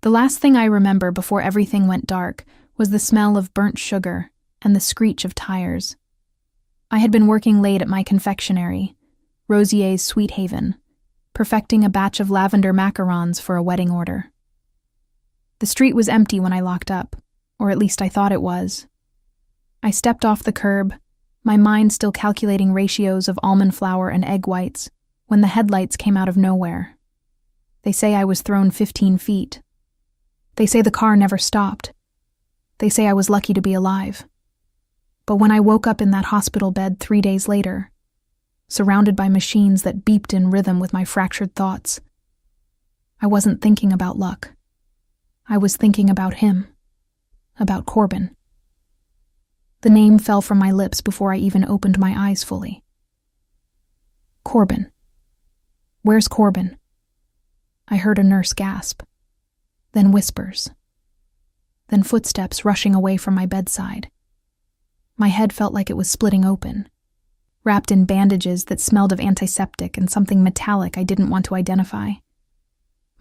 The last thing I remember before everything went dark was the smell of burnt sugar and the screech of tires. I had been working late at my confectionery, Rosier's Sweet Haven, perfecting a batch of lavender macarons for a wedding order. The street was empty when I locked up, or at least I thought it was. I stepped off the curb, my mind still calculating ratios of almond flour and egg whites, when the headlights came out of nowhere. They say I was thrown 15 feet. They say the car never stopped. They say I was lucky to be alive. But when I woke up in that hospital bed 3 days later, surrounded by machines that beeped in rhythm with my fractured thoughts, I wasn't thinking about luck. I was thinking about him, about Corbin. The name fell from my lips before I even opened my eyes fully. Corbin. Where's Corbin? I heard a nurse gasp, then whispers, then footsteps rushing away from my bedside. My head felt like it was splitting open, wrapped in bandages that smelled of antiseptic and something metallic I didn't want to identify.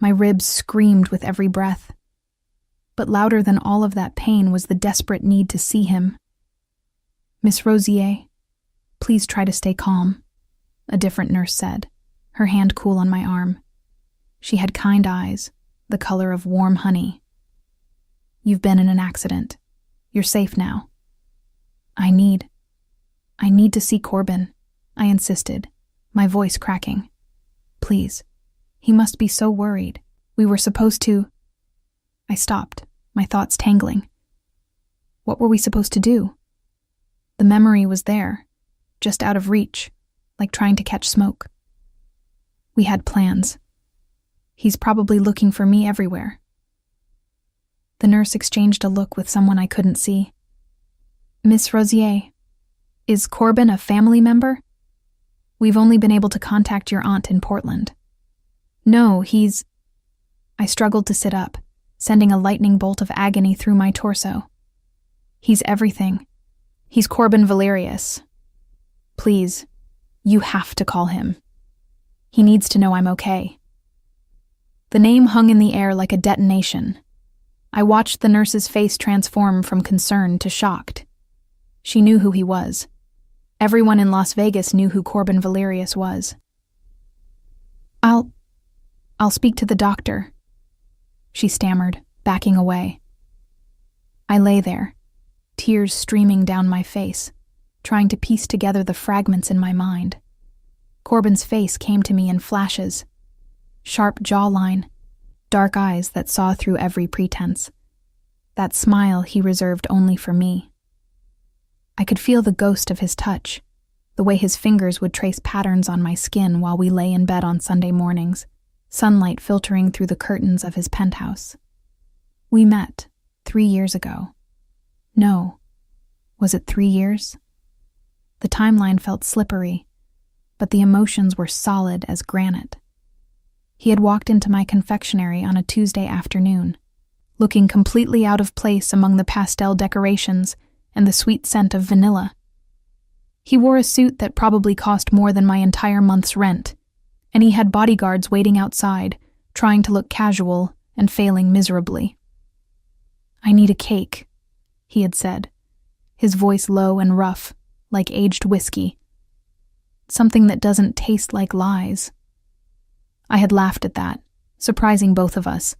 My ribs screamed with every breath. But louder than all of that pain was the desperate need to see him. "Miss Rosier, please try to stay calm," a different nurse said, her hand cool on my arm. She had kind eyes, the color of warm honey. "You've been in an accident. You're safe now." I need to see Corbin," I insisted, my voice cracking. "Please. He must be so worried. We were supposed to—" I stopped, my thoughts tangling. What were we supposed to do? The memory was there, just out of reach, like trying to catch smoke. We had plans. He's probably looking for me everywhere. The nurse exchanged a look with someone I couldn't see. "Miss Rosier, is Corbin a family member? We've only been able to contact your aunt in Portland." "No, he's—" I struggled to sit up, sending a lightning bolt of agony through my torso. "He's everything. He's Corbin Valerius. Please, you have to call him. He needs to know I'm okay." The name hung in the air like a detonation. I watched the nurse's face transform from concern to shocked. She knew who he was. Everyone in Las Vegas knew who Corbin Valerius was. I'll speak to the doctor," she stammered, backing away. I lay there, tears streaming down my face, trying to piece together the fragments in my mind. Corbin's face came to me in flashes. Sharp jawline, dark eyes that saw through every pretense. That smile he reserved only for me. I could feel the ghost of his touch, the way his fingers would trace patterns on my skin while we lay in bed on Sunday mornings, sunlight filtering through the curtains of his penthouse. We met 3 years ago. No, was it 3 years? The timeline felt slippery, but the emotions were solid as granite. He had walked into my confectionery on a Tuesday afternoon, looking completely out of place among the pastel decorations and the sweet scent of vanilla. He wore a suit that probably cost more than my entire month's rent, and he had bodyguards waiting outside, trying to look casual and failing miserably. "I need a cake," he had said, his voice low and rough, like aged whiskey. "Something that doesn't taste like lies." I had laughed at that, surprising both of us.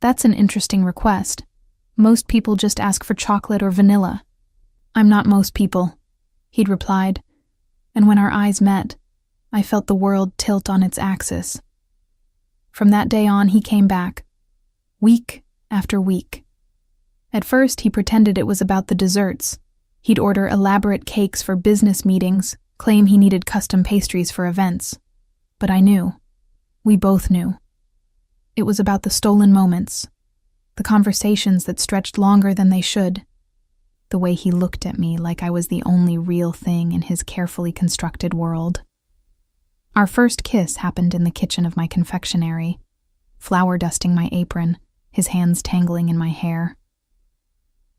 "That's an interesting request. Most people just ask for chocolate or vanilla." "I'm not most people," he'd replied, and when our eyes met, I felt the world tilt on its axis. From that day on, he came back, week after week. At first, he pretended it was about the desserts. He'd order elaborate cakes for business meetings, claim he needed custom pastries for events. But I knew. We both knew. It was about the stolen moments, the conversations that stretched longer than they should, the way he looked at me like I was the only real thing in his carefully constructed world. Our first kiss happened in the kitchen of my confectionery, flour dusting my apron, his hands tangling in my hair.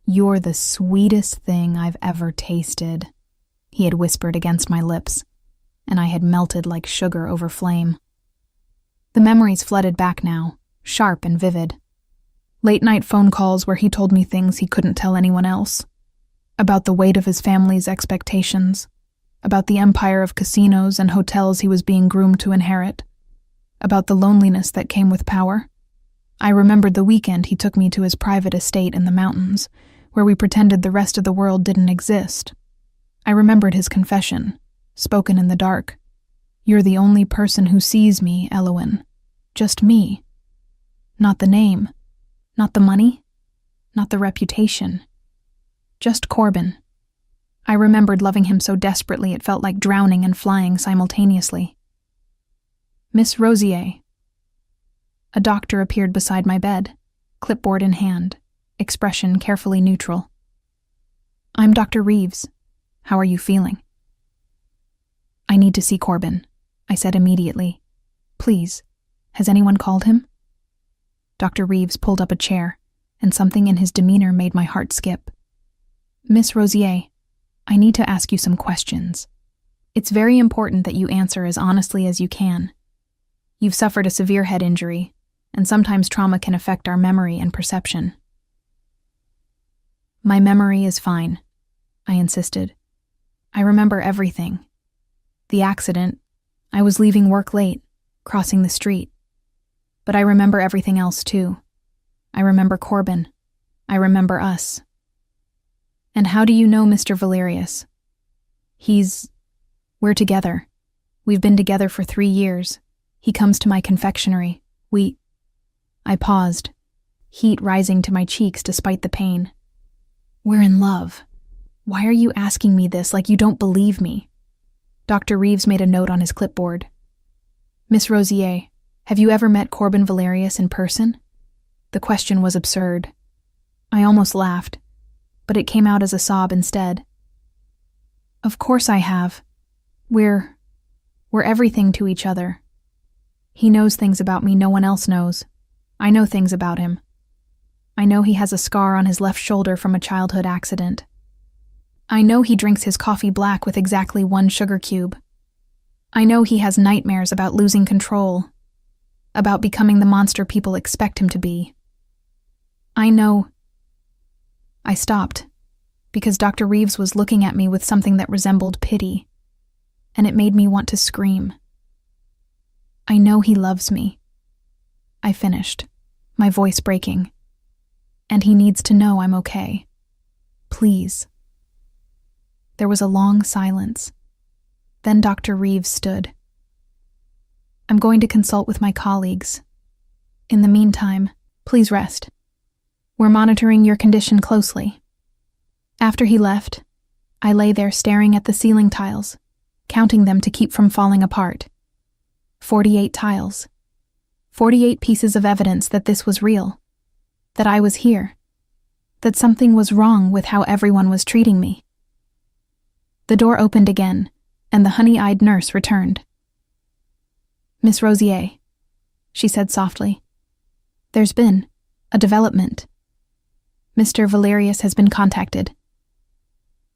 "You're the sweetest thing I've ever tasted," he had whispered against my lips, and I had melted like sugar over flame. The memories flooded back now, sharp and vivid. Late-night phone calls where he told me things he couldn't tell anyone else. About the weight of his family's expectations. About the empire of casinos and hotels he was being groomed to inherit. About the loneliness that came with power. I remembered the weekend he took me to his private estate in the mountains, where we pretended the rest of the world didn't exist. I remembered his confession, spoken in the dark. "You're the only person who sees me, Elowen. Just me. Not the name. Not the money. Not the reputation. Just Corbin." I remembered loving him so desperately it felt like drowning and flying simultaneously. "Miss Rosier." A doctor appeared beside my bed, clipboard in hand, expression carefully neutral. "I'm Dr. Reeves. How are you feeling?" "I need to see Corbin," I said immediately. "Please, has anyone called him?" Dr. Reeves pulled up a chair, and something in his demeanor made my heart skip. "Miss Rosier, I need to ask you some questions. It's very important that you answer as honestly as you can. You've suffered a severe head injury, and sometimes trauma can affect our memory and perception." "My memory is fine," I insisted. "I remember everything. The accident, I was leaving work late, crossing the street. But I remember everything else too. I remember Corbin. I remember us." "And how do you know Mr. Valerius?" We're together. We've been together for 3 years. He comes to my confectionery. I paused, heat rising to my cheeks despite the pain. "We're in love. Why are you asking me this like you don't believe me?" Dr. Reeves made a note on his clipboard. "Miss Rosier, have you ever met Corbin Valerius in person?" The question was absurd. I almost laughed, but it came out as a sob instead. "Of course I have. We're everything to each other. He knows things about me no one else knows. I know things about him. I know he has a scar on his left shoulder from a childhood accident. I know he drinks his coffee black with exactly 1 sugar cube. I know he has nightmares about losing control, about becoming the monster people expect him to be. I know..." I stopped, because Dr. Reeves was looking at me with something that resembled pity, and it made me want to scream. "I know he loves me," I finished, my voice breaking. "And he needs to know I'm okay. Please." There was a long silence. Then Dr. Reeves stood. "I'm going to consult with my colleagues. In the meantime, please rest. We're monitoring your condition closely." After he left, I lay there staring at the ceiling tiles, counting them to keep from falling apart. 48 tiles. 48 pieces of evidence that this was real, that I was here, that something was wrong with how everyone was treating me. The door opened again, and the honey-eyed nurse returned. "Miss Rosier," she said softly, "there's been a development. Mr. Valerius has been contacted."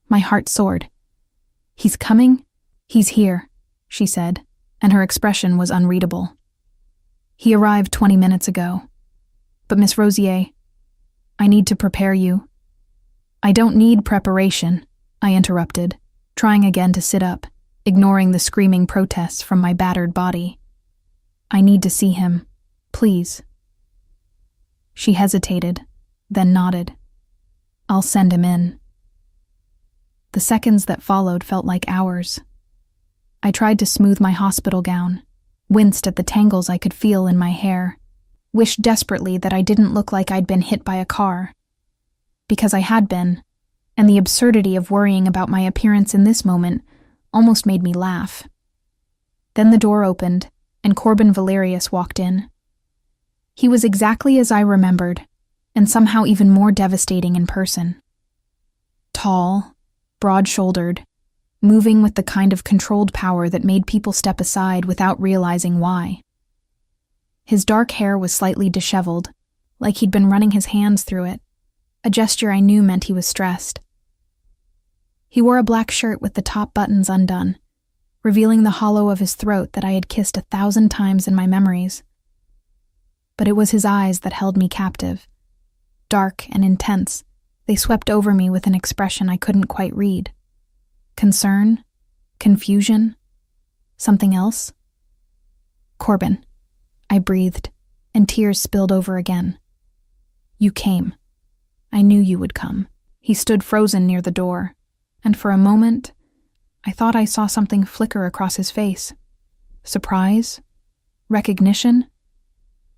My heart soared. "He's coming? He's here," she said, and her expression was unreadable. "He arrived 20 minutes ago. But Miss Rosier, I need to prepare you." "I don't need preparation," I interrupted, trying again to sit up, ignoring the screaming protests from my battered body. "I need to see him, please." She hesitated, then nodded. "I'll send him in." The seconds that followed felt like hours. I tried to smooth my hospital gown, winced at the tangles I could feel in my hair, wished desperately that I didn't look like I'd been hit by a car. Because I had been, and the absurdity of worrying about my appearance in this moment almost made me laugh. Then the door opened, and Corbin Valerius walked in. He was exactly as I remembered, and somehow even more devastating in person. Tall, broad-shouldered, moving with the kind of controlled power that made people step aside without realizing why. His dark hair was slightly disheveled, like he'd been running his hands through it, a gesture I knew meant he was stressed. He wore a black shirt with the top buttons undone, revealing the hollow of his throat that I had kissed 1,000 times in my memories. but it was his eyes that held me captive. Dark and intense, they swept over me with an expression I couldn't quite read. Concern? Confusion? Something else? "Corbin," I breathed, and tears spilled over again. "You came. I knew you would come." He stood frozen near the door, and for a moment, I thought I saw something flicker across his face. Surprise? Recognition?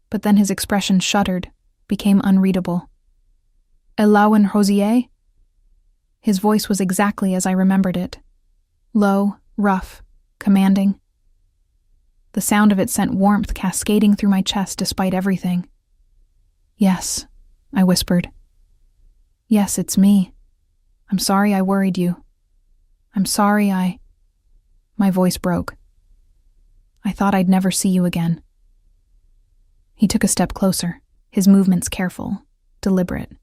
But then his expression shuddered, became unreadable. "Elawan Rosier?" His voice was exactly as I remembered it. Low, rough, commanding. The sound of it sent warmth cascading through my chest despite everything. "Yes," I whispered. "Yes, it's me. I'm sorry I worried you. I'm sorry I—" My voice broke. "I thought I'd never see you again." He took a step closer, his movements careful, deliberate.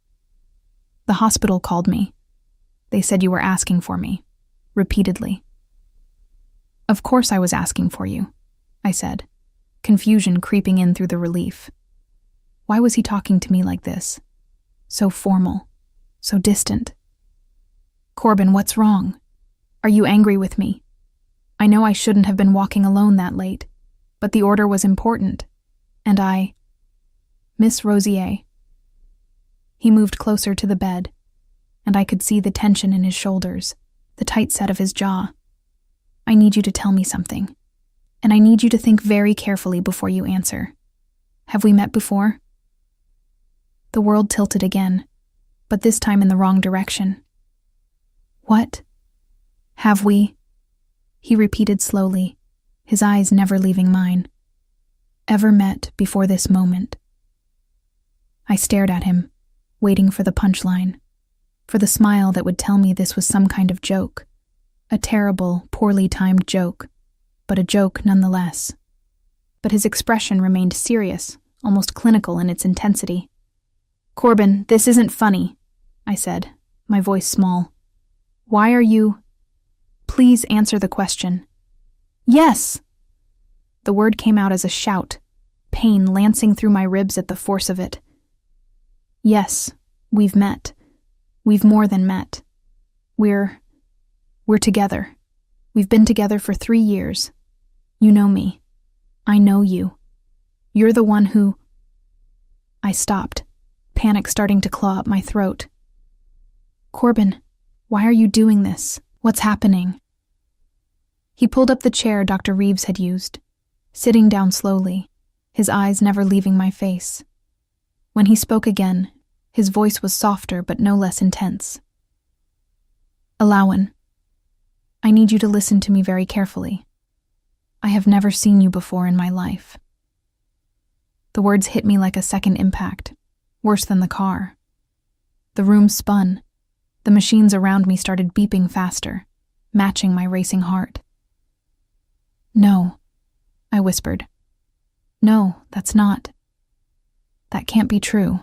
"The hospital called me. They said you were asking for me, repeatedly." "Of course I was asking for you," I said, confusion creeping in through the relief. Why was he talking to me like this? So formal, so distant. "Corbin, what's wrong? Are you angry with me? I know I shouldn't have been walking alone that late, but the order was important, and Miss Rosier." He moved closer to the bed, and I could see the tension in his shoulders, the tight set of his jaw. "I need you to tell me something, and I need you to think very carefully before you answer. Have we met before?" The world tilted again, but this time in the wrong direction. "What? Have we?" He repeated slowly, his eyes never leaving mine. "Ever met before this moment?" I stared at him, waiting for the punchline, for the smile that would tell me this was some kind of joke. A terrible, poorly timed joke, but a joke nonetheless. But his expression remained serious, almost clinical in its intensity. "Corbin, this isn't funny," I said, my voice small. "Why are you—" "Please answer the question." "Yes!" The word came out as a shout, pain lancing through my ribs at the force of it. "Yes, we've met. We've more than met. We're together. We've been together for 3 years. You know me. I know you. You're the one who—" I stopped, panic starting to claw up my throat. "Corbin, why are you doing this? What's happening?" He pulled up the chair Dr. Reeves had used, sitting down slowly, his eyes never leaving my face. When he spoke again, his voice was softer but no less intense. "Elawan, I need you to listen to me very carefully. I have never seen you before in my life." The words hit me like a second impact, worse than the car. The room spun. The machines around me started beeping faster, matching my racing heart. "No," I whispered. "No, that's not. That can't be true.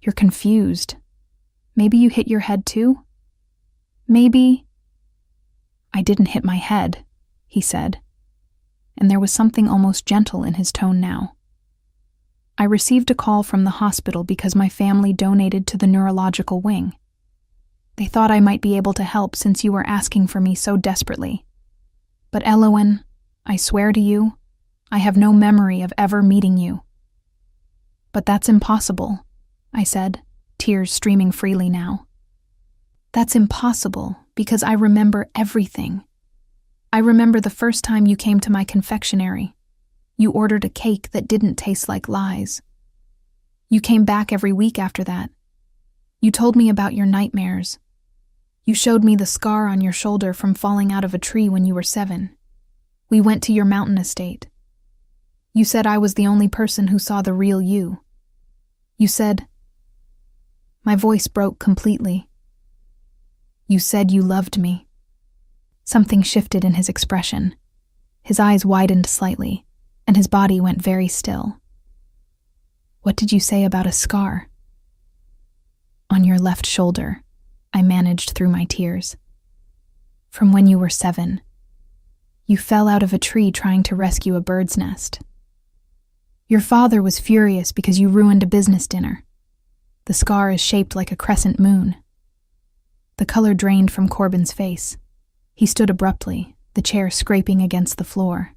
You're confused. Maybe you hit your head too? Maybe—" "I didn't hit my head," he said, and there was something almost gentle in his tone now. "I received a call from the hospital because my family donated to the neurological wing. They thought I might be able to help since you were asking for me so desperately. But Elawan, I swear to you, I have no memory of ever meeting you." "But that's impossible," I said, tears streaming freely now. "That's impossible because I remember everything. I remember the first time you came to my confectionery. You ordered a cake that didn't taste like lies. You came back every week after that. You told me about your nightmares. You showed me the scar on your shoulder from falling out of a tree when you were 7. We went to your mountain estate. You said I was the only person who saw the real you. You said—" My voice broke completely. "You said you loved me." Something shifted in his expression. His eyes widened slightly, and his body went very still. "What did you say about a scar?" "On your left shoulder," I managed through my tears. "From when you were 7. You fell out of a tree trying to rescue a bird's nest. Your father was furious because you ruined a business dinner. The scar is shaped like a crescent moon." The color drained from Corbin's face. He stood abruptly, the chair scraping against the floor.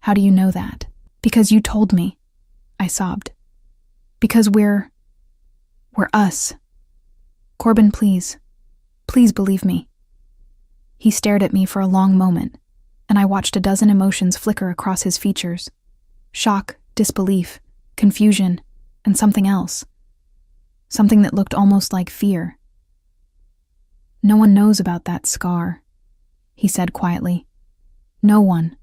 "How do you know that?" "Because you told me," I sobbed. "Because we're us. Corbin, please believe me." He stared at me for a long moment, and I watched a dozen emotions flicker across his features. Shock, disbelief, confusion, and something else. Something that looked almost like fear. "No one knows about that scar," he said quietly. "No one.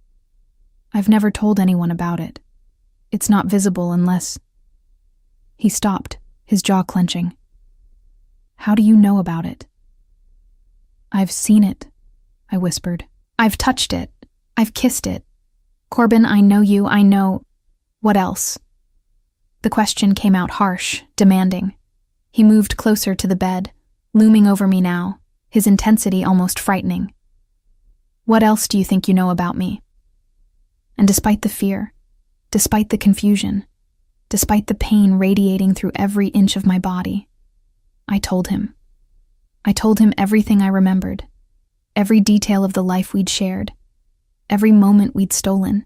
I've never told anyone about it. It's not visible unless—" He stopped, his jaw clenching. "How do you know about it?" "I've seen it," I whispered. "I've touched it. I've kissed it. Corbin, I know you, I know—" "What else?" The question came out harsh, demanding. He moved closer to the bed, looming over me now, his intensity almost frightening. "What else do you think you know about me?" And despite the fear, despite the confusion, despite the pain radiating through every inch of my body, I told him. I told him everything I remembered, every detail of the life we'd shared, every moment we'd stolen,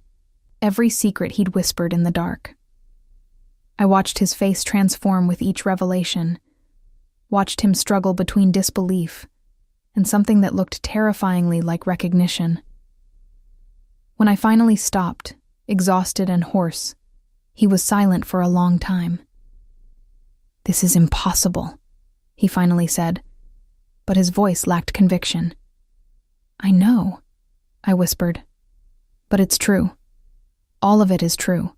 every secret he'd whispered in the dark. I watched his face transform with each revelation, watched him struggle between disbelief and something that looked terrifyingly like recognition. When I finally stopped, exhausted and hoarse, he was silent for a long time. "This is impossible," he finally said, but his voice lacked conviction. "I know," I whispered, "but it's true. All of it is true.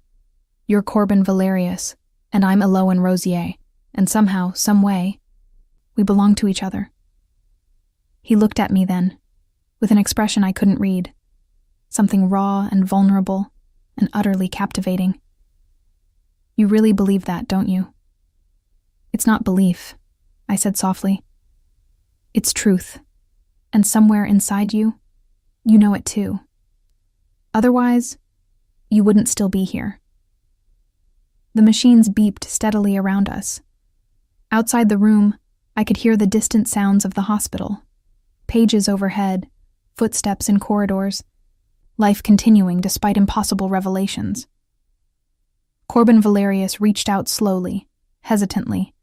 You're Corbin Valerius, and I'm Eloane Rosier, and somehow, some way, we belong to each other." He looked at me then, with an expression I couldn't read, something raw and vulnerable and utterly captivating. "You really believe that, don't you?" "It's not belief," I said softly. "It's truth, and somewhere inside you, you know it too. Otherwise, you wouldn't still be here." The machines beeped steadily around us. Outside the room, I could hear the distant sounds of the hospital. Pages overhead, footsteps in corridors, life continuing despite impossible revelations. Corbin Valerius reached out slowly, hesitantly,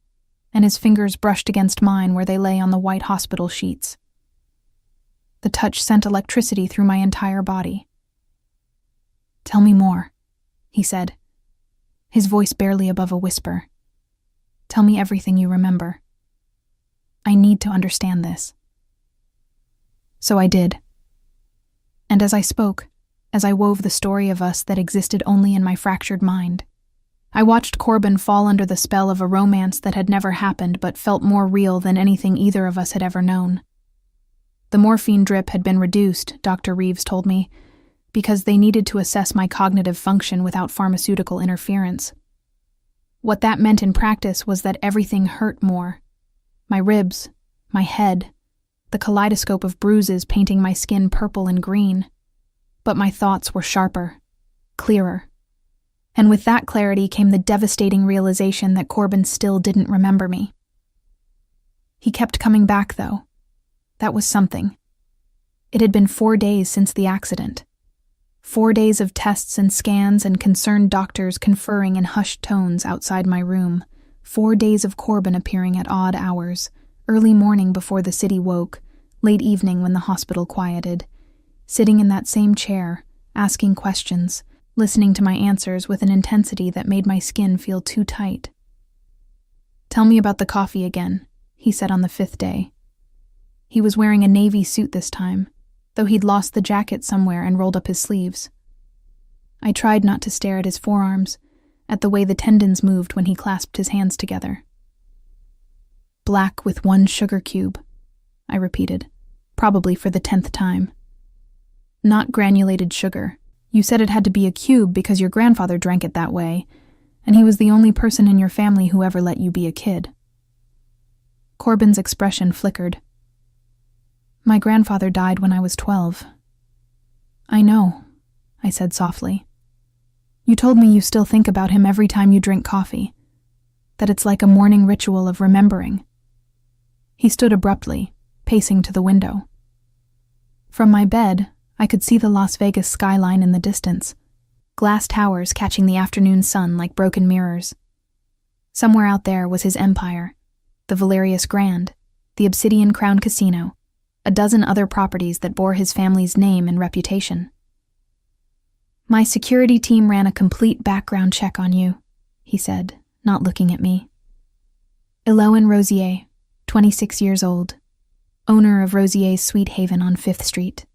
and his fingers brushed against mine where they lay on the white hospital sheets. The touch sent electricity through my entire body. "Tell me more," he said, his voice barely above a whisper. "Tell me everything you remember. I need to understand this." So I did. And as I spoke, as I wove the story of us that existed only in my fractured mind, I watched Corbin fall under the spell of a romance that had never happened but felt more real than anything either of us had ever known. The morphine drip had been reduced, Dr. Reeves told me, because they needed to assess my cognitive function without pharmaceutical interference. What that meant in practice was that everything hurt more. My ribs, my head, the kaleidoscope of bruises painting my skin purple and green. But my thoughts were sharper, clearer. And with that clarity came the devastating realization that Corbin still didn't remember me. He kept coming back, though. That was something. It had been 4 days since the accident. 4 days of tests and scans and concerned doctors conferring in hushed tones outside my room. 4 days of Corbin appearing at odd hours, early morning before the city woke, late evening when the hospital quieted, sitting in that same chair, asking questions, listening to my answers with an intensity that made my skin feel too tight. "Tell me about the coffee again," he said on the 5th day. He was wearing a navy suit this time, though he'd lost the jacket somewhere and rolled up his sleeves. I tried not to stare at his forearms, at the way the tendons moved when he clasped his hands together. "Black with 1 sugar cube," I repeated, probably for the 10th time. "Not granulated sugar. You said it had to be a cube because your grandfather drank it that way, and he was the only person in your family who ever let you be a kid." Corbin's expression flickered. "My grandfather died when I was 12. "I know," I said softly. You told me you still think about him every time you drink coffee, that it's like a morning ritual of remembering. He stood abruptly, pacing to the window. From my bed, I could see the Las Vegas skyline in the distance, glass towers catching the afternoon sun like broken mirrors. Somewhere out there was his empire, the Valerius Grand, the Obsidian Crown Casino, a dozen other properties that bore his family's name and reputation. My security team ran a complete background check on you, he said, not looking at me. Eloane Rosier, 26 years old, owner of Rosier's Sweet Haven on 5th Street.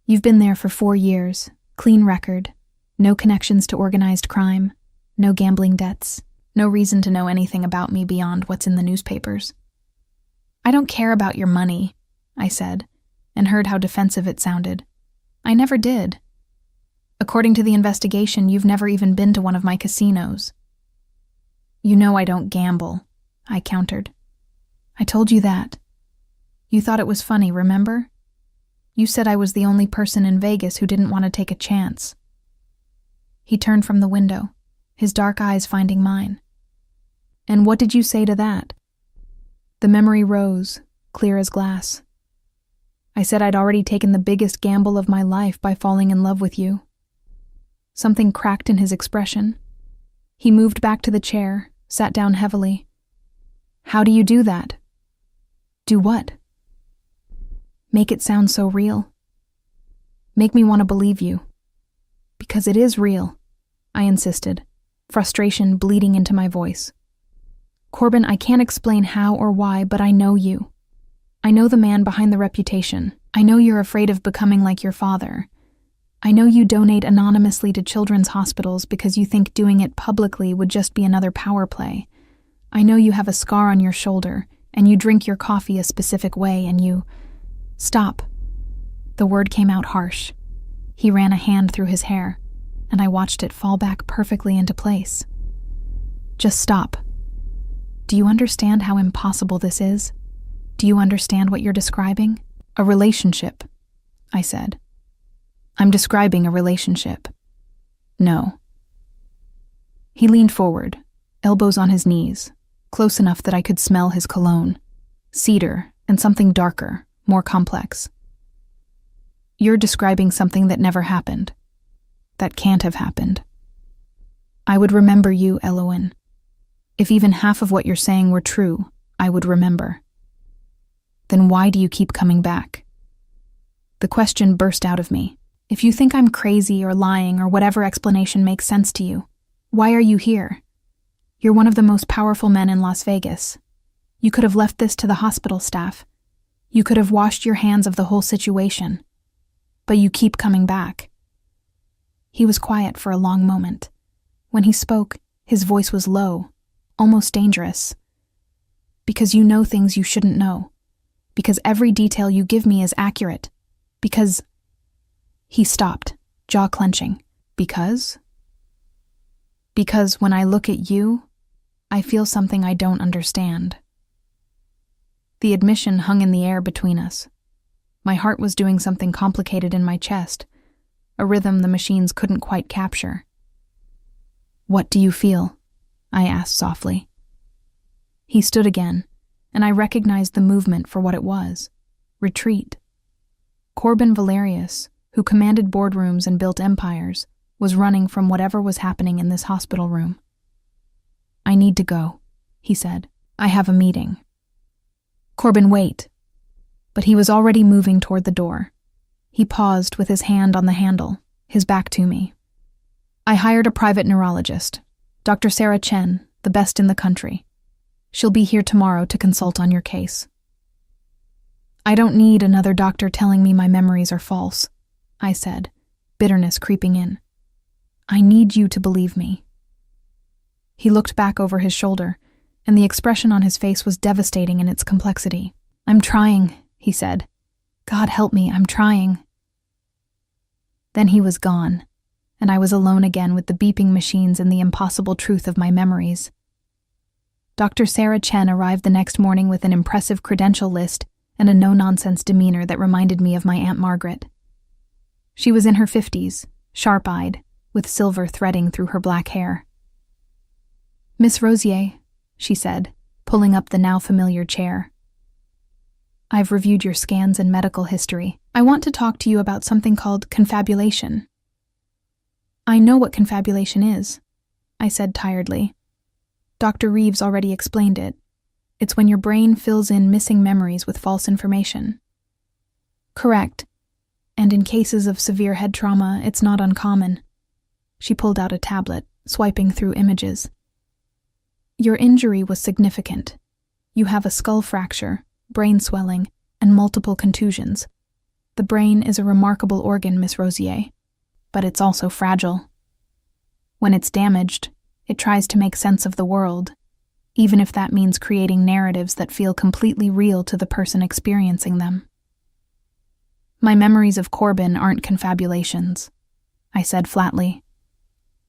You've been there for 4 years, clean record, no connections to organized crime, no gambling debts, no reason to know anything about me beyond what's in the newspapers. I don't care about your money, I said, and heard how defensive it sounded. I never did. According to the investigation, you've never even been to one of my casinos. You know I don't gamble, I countered. I told you that. You thought it was funny, remember? You said I was the only person in Vegas who didn't want to take a chance. He turned from the window, his dark eyes finding mine. And what did you say to that? The memory rose, clear as glass. I said I'd already taken the biggest gamble of my life by falling in love with you. Something cracked in his expression. He moved back to the chair, sat down heavily. How do you do that? Do what? Make it sound so real. Make me want to believe you. Because it is real, I insisted, frustration bleeding into my voice. Corbin, I can't explain how or why, but I know you. I know the man behind the reputation. I know you're afraid of becoming like your father. I know you donate anonymously to children's hospitals because you think doing it publicly would just be another power play. I know you have a scar on your shoulder, and you drink your coffee a specific way, and you... Stop. The word came out harsh. He ran a hand through his hair, and I watched it fall back perfectly into place. Just stop. Do you understand how impossible this is? Do you understand what you're describing? A relationship, I said. I'm describing a relationship. No. He leaned forward, elbows on his knees, close enough that I could smell his cologne, cedar, and something darker, more complex. You're describing something that never happened, that can't have happened. I would remember you, Eloane. If even half of what you're saying were true, I would remember. Then why do you keep coming back? The question burst out of me. If you think I'm crazy or lying or whatever explanation makes sense to you, why are you here? You're one of the most powerful men in Las Vegas. You could have left this to the hospital staff. You could have washed your hands of the whole situation. But you keep coming back. He was quiet for a long moment. When he spoke, his voice was low, almost dangerous. Because you know things you shouldn't know. Because every detail you give me is accurate. Because... He stopped, jaw clenching. Because? Because when I look at you, I feel something I don't understand. The admission hung in the air between us. My heart was doing something complicated in my chest, a rhythm the machines couldn't quite capture. What do you feel? I asked softly. He stood again, and I recognized the movement for what it was. Retreat. Corbin Valerius, who commanded boardrooms and built empires, was running from whatever was happening in this hospital room. I need to go, he said. I have a meeting. Corbin, wait. But he was already moving toward the door. He paused with his hand on the handle, his back to me. I hired a private neurologist, Dr. Sarah Chen, the best in the country. She'll be here tomorrow to consult on your case. I don't need another doctor telling me my memories are false, I said, bitterness creeping in. I need you to believe me. He looked back over his shoulder, and the expression on his face was devastating in its complexity. I'm trying, he said. God help me, I'm trying. Then he was gone, and I was alone again with the beeping machines and the impossible truth of my memories. Dr. Sarah Chen arrived the next morning with an impressive credential list and a no-nonsense demeanor that reminded me of my Aunt Margaret. She was in her 50s, sharp-eyed, with silver threading through her black hair. "Miss Rosier," she said, pulling up the now familiar chair. "I've reviewed your scans and medical history. I want to talk to you about something called confabulation." "I know what confabulation is," I said tiredly. "Dr. Reeves already explained it. It's when your brain fills in missing memories with false information." "Correct. And in cases of severe head trauma, it's not uncommon." She pulled out a tablet, swiping through images. "Your injury was significant. You have a skull fracture, brain swelling, and multiple contusions. The brain is a remarkable organ, Miss Rosier, but it's also fragile. When it's damaged, it tries to make sense of the world, even if that means creating narratives that feel completely real to the person experiencing them. My memories of Corbin aren't confabulations," I said flatly.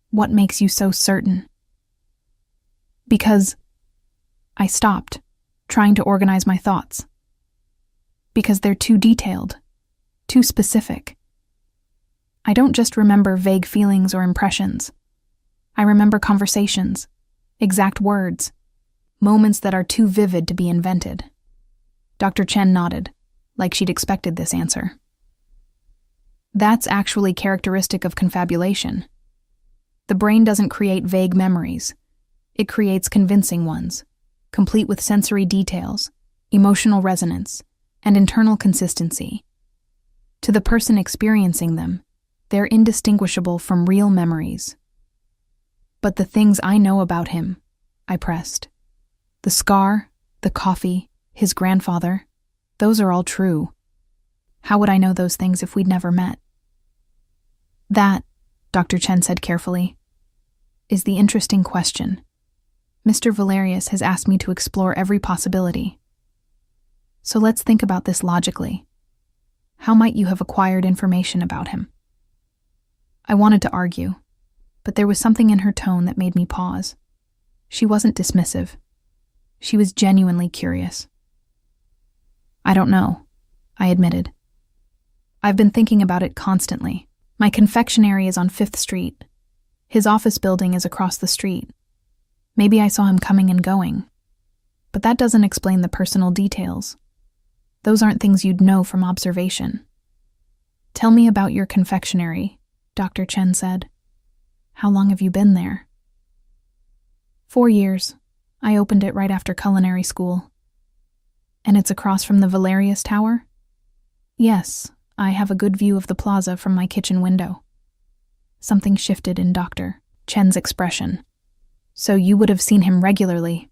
"What makes you so certain?" "Because..." I stopped, trying to organize my thoughts. "Because they're too detailed, too specific. I don't just remember vague feelings or impressions. I remember conversations, exact words, moments that are too vivid to be invented." Dr. Chen nodded, like she'd expected this answer. "That's actually characteristic of confabulation. The brain doesn't create vague memories. It creates convincing ones, complete with sensory details, emotional resonance, and internal consistency. To the person experiencing them, they're indistinguishable from real memories." "But the things I know about him," I pressed. "The scar, the coffee, his grandfather, those are all true. How would I know those things if we'd never met?" "That," Dr. Chen said carefully, "is the interesting question. Mr. Valerius has asked me to explore every possibility. So let's think about this logically. How might you have acquired information about him?" I wanted to argue, but there was something in her tone that made me pause. She wasn't dismissive. She was genuinely curious. "I don't know," I admitted. "I've been thinking about it constantly. My confectionery is on 5th Street. His office building is across the street. Maybe I saw him coming and going. But that doesn't explain the personal details. Those aren't things you'd know from observation." "Tell me about your confectionery," Dr. Chen said. "How long have you been there?" 4 years. I opened it right after culinary school." "And it's across from the Valerius Tower?" "Yes, I have a good view of the plaza from my kitchen window." Something shifted in Dr. Chen's expression. "So you would have seen him regularly.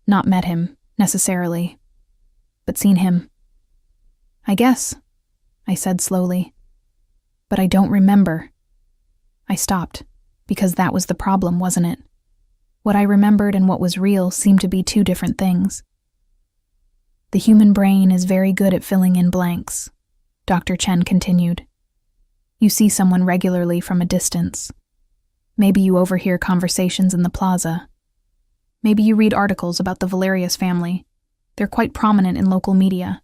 Not met him, necessarily, but seen him." "I guess," I said slowly. "But I don't remember." I stopped, because that was the problem, wasn't it? What I remembered and what was real seemed to be two different things. "The human brain is very good at filling in blanks," Dr. Chen continued. "You see someone regularly from a distance. Maybe you overhear conversations in the plaza. Maybe you read articles about the Valerius family. They're quite prominent in local media.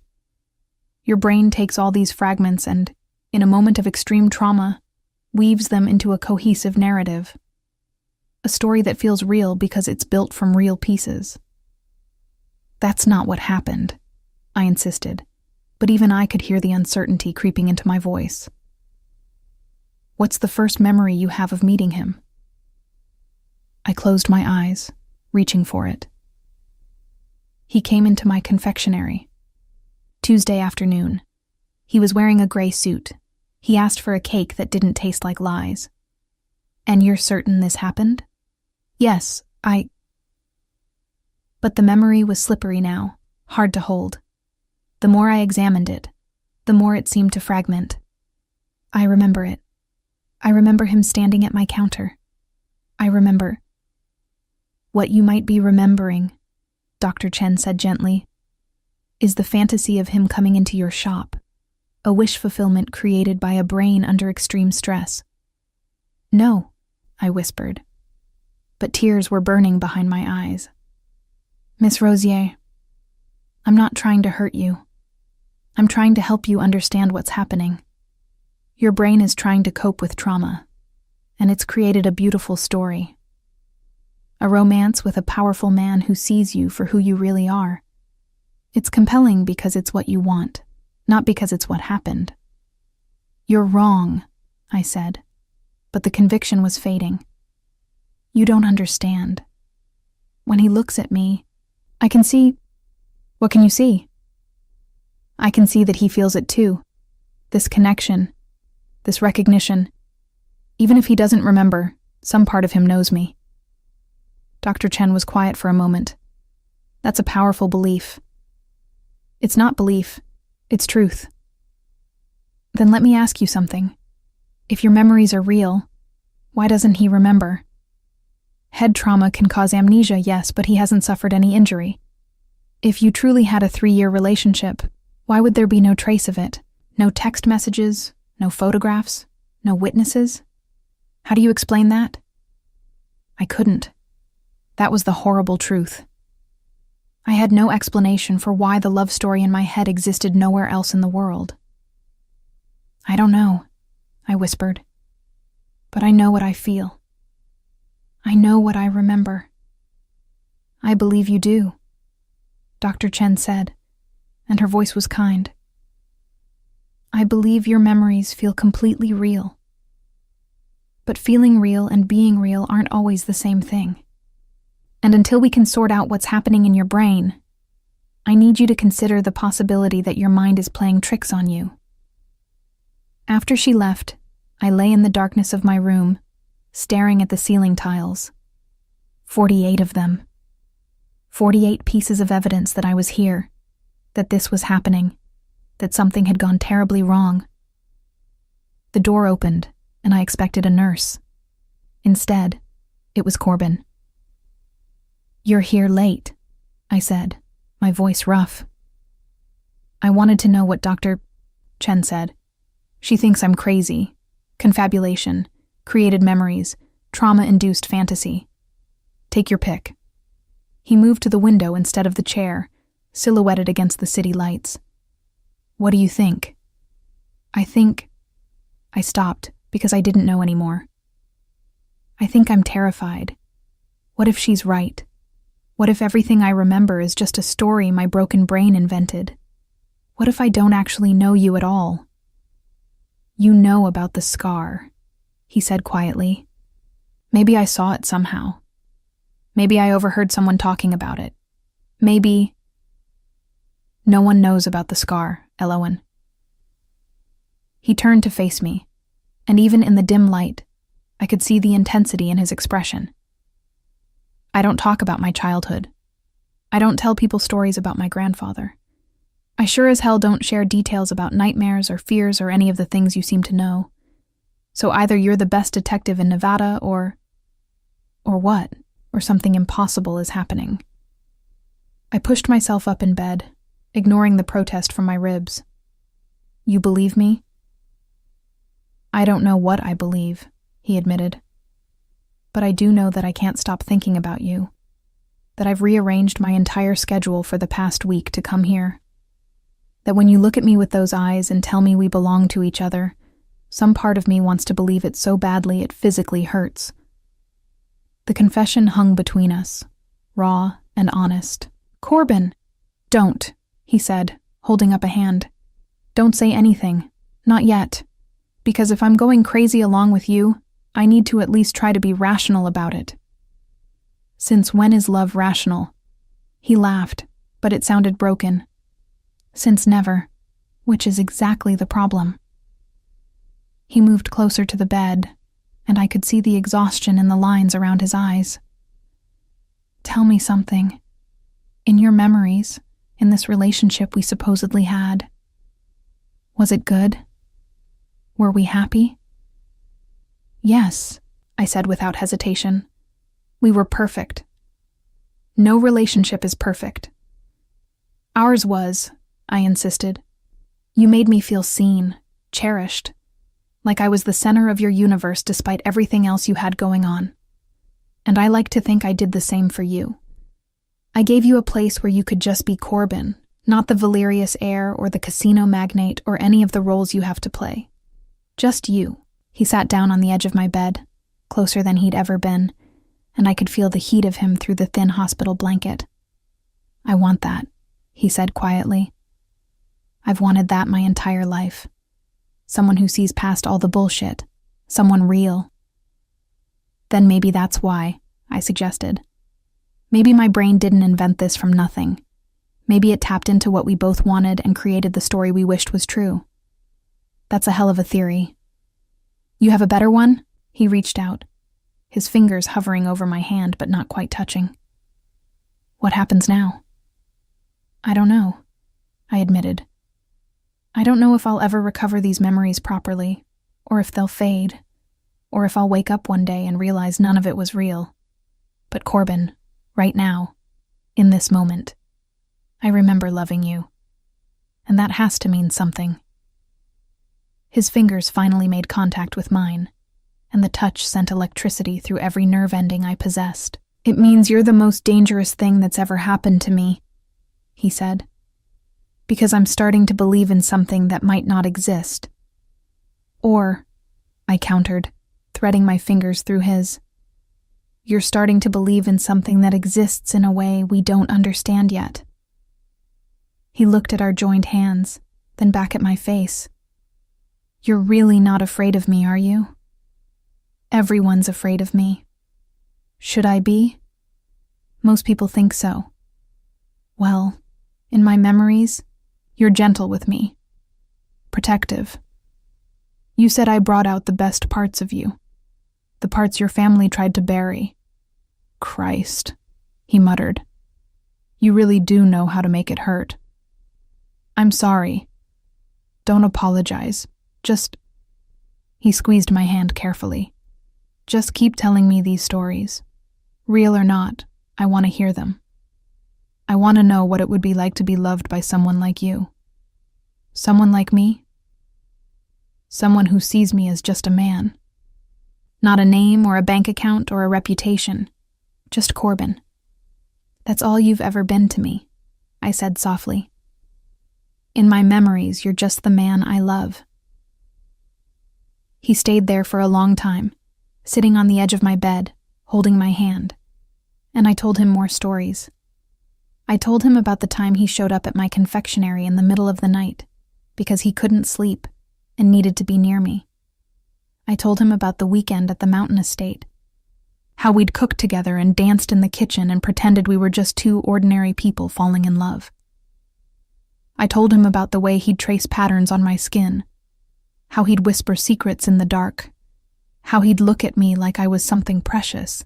Your brain takes all these fragments and, in a moment of extreme trauma, weaves them into a cohesive narrative. A story that feels real because it's built from real pieces." "That's not what happened," I insisted, but even I could hear the uncertainty creeping into my voice. "What's the first memory you have of meeting him?" I closed my eyes, reaching for it. "He came into my confectionery. Tuesday afternoon. He was wearing a gray suit. He asked for a cake that didn't taste like lies." "And you're certain this happened?" "Yes, But the memory was slippery now, hard to hold. The more I examined it, the more it seemed to fragment. I remember it. I remember him standing at my counter. I remember. What you might be remembering, Dr. Chen said gently, is the fantasy of him coming into your shop, a wish fulfillment created by a brain under extreme stress. No, I whispered, but tears were burning behind my eyes. Miss Rosier, I'm not trying to hurt you. I'm trying to help you understand what's happening. Your brain is trying to cope with trauma, and it's created a beautiful story. A romance with a powerful man who sees you for who you really are. It's compelling because it's what you want, not because it's what happened. You're wrong, I said, but the conviction was fading. You don't understand. When he looks at me, I can see... What can you see? I can see that he feels it too. This connection, this recognition. Even if he doesn't remember, some part of him knows me. Dr. Chen was quiet for a moment. That's a powerful belief. It's not belief, it's truth. Then let me ask you something. If your memories are real, why doesn't he remember? Head trauma can cause amnesia, yes, but he hasn't suffered any injury. If you truly had a 3-year relationship, why would there be no trace of it? No text messages, no photographs, no witnesses? How do you explain that? I couldn't. That was the horrible truth. I had no explanation for why the love story in my head existed nowhere else in the world. I don't know, I whispered. But I know what I feel. I know what I remember. I believe you do, Dr. Chen said, and her voice was kind. I believe your memories feel completely real. But feeling real and being real aren't always the same thing. And until we can sort out what's happening in your brain, I need you to consider the possibility that your mind is playing tricks on you. After she left, I lay in the darkness of my room, staring at the ceiling tiles. 48 of them. 48 pieces of evidence that I was here, that this was happening, that something had gone terribly wrong. The door opened, and I expected a nurse. Instead, it was Corbin. "You're here late," I said, my voice rough. I wanted to know what Dr. Chen said. She thinks I'm crazy. Confabulation, created memories, trauma-induced fantasy. Take your pick. He moved to the window instead of the chair, silhouetted against the city lights. What do you think? I stopped because I didn't know anymore. I think I'm terrified. What if she's right? What if everything I remember is just a story my broken brain invented? What if I don't actually know you at all? You know about the scar, he said quietly. Maybe I saw it somehow. Maybe I overheard someone talking about it. Maybe... No one knows about the scar, Elowen. He turned to face me, and even in the dim light, I could see the intensity in his expression. I don't talk about my childhood. I don't tell people stories about my grandfather. I sure as hell don't share details about nightmares or fears or any of the things you seem to know. So either you're the best detective in Nevada or what? Or something impossible is happening. I pushed myself up in bed, ignoring the protest from my ribs. You believe me? I don't know what I believe, he admitted. But I do know that I can't stop thinking about you. That I've rearranged my entire schedule for the past week to come here. That when you look at me with those eyes and tell me we belong to each other, some part of me wants to believe it so badly it physically hurts. The confession hung between us, raw and honest. Corbin! Don't, he said, holding up a hand. Don't say anything. Not yet. Because if I'm going crazy along with you, I need to at least try to be rational about it. Since when is love rational? He laughed, but it sounded broken. Since never, which is exactly the problem. He moved closer to the bed, and I could see the exhaustion in the lines around his eyes. Tell me something. In your memories, in this relationship we supposedly had, was it good? Were we happy? Yes, I said without hesitation. We were perfect. No relationship is perfect. Ours was, I insisted. You made me feel seen, cherished, like I was the center of your universe despite everything else you had going on. And I like to think I did the same for you. I gave you a place where you could just be Corbin, not the Valerius heir or the casino magnate or any of the roles you have to play. Just you. He sat down on the edge of my bed, closer than he'd ever been, and I could feel the heat of him through the thin hospital blanket. "I want that," he said quietly. "I've wanted that my entire life. Someone who sees past all the bullshit. Someone real." "Then maybe that's why," I suggested. "Maybe my brain didn't invent this from nothing. Maybe it tapped into what we both wanted and created the story we wished was true." "That's a hell of a theory." "You have a better one?" He reached out, his fingers hovering over my hand but not quite touching. "What happens now?" "I don't know," I admitted. "I don't know if I'll ever recover these memories properly, or if they'll fade, or if I'll wake up one day and realize none of it was real. But Corbin, right now, in this moment, I remember loving you. And that has to mean something." His fingers finally made contact with mine, and the touch sent electricity through every nerve ending I possessed. "It means you're the most dangerous thing that's ever happened to me," he said, "because I'm starting to believe in something that might not exist." "Or," I countered, threading my fingers through his, "you're starting to believe in something that exists in a way we don't understand yet." He looked at our joined hands, then back at my face. "You're really not afraid of me, are you?" "Everyone's afraid of me." "Should I be?" "Most people think so." "Well, in my memories, you're gentle with me. Protective. You said I brought out the best parts of you. The parts your family tried to bury." "Christ," he muttered. "You really do know how to make it hurt." "I'm sorry. Don't apologize. Just..." He squeezed my hand carefully. "Just keep telling me these stories. Real or not, I want to hear them. I want to know what it would be like to be loved by someone like you." "Someone like me?" "Someone who sees me as just a man. Not a name or a bank account or a reputation. Just Corbin. That's all you've ever been to me," I said softly. "In my memories, you're just the man I love." He stayed there for a long time, sitting on the edge of my bed, holding my hand, and I told him more stories. I told him about the time he showed up at my confectionery in the middle of the night, because he couldn't sleep and needed to be near me. I told him about the weekend at the mountain estate, how we'd cooked together and danced in the kitchen and pretended we were just two ordinary people falling in love. I told him about the way he'd trace patterns on my skin, how he'd whisper secrets in the dark, how he'd look at me like I was something precious.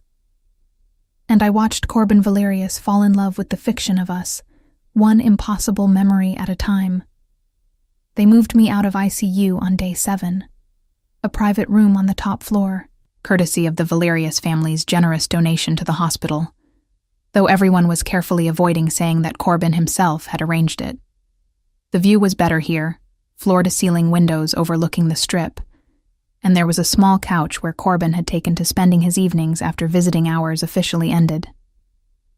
And I watched Corbin Valerius fall in love with the fiction of us, one impossible memory at a time. They moved me out of ICU on day 7, a private room on the top floor, courtesy of the Valerius family's generous donation to the hospital, though everyone was carefully avoiding saying that Corbin himself had arranged it. The view was better here, floor-to-ceiling windows overlooking the strip, and there was a small couch where Corbin had taken to spending his evenings after visiting hours officially ended.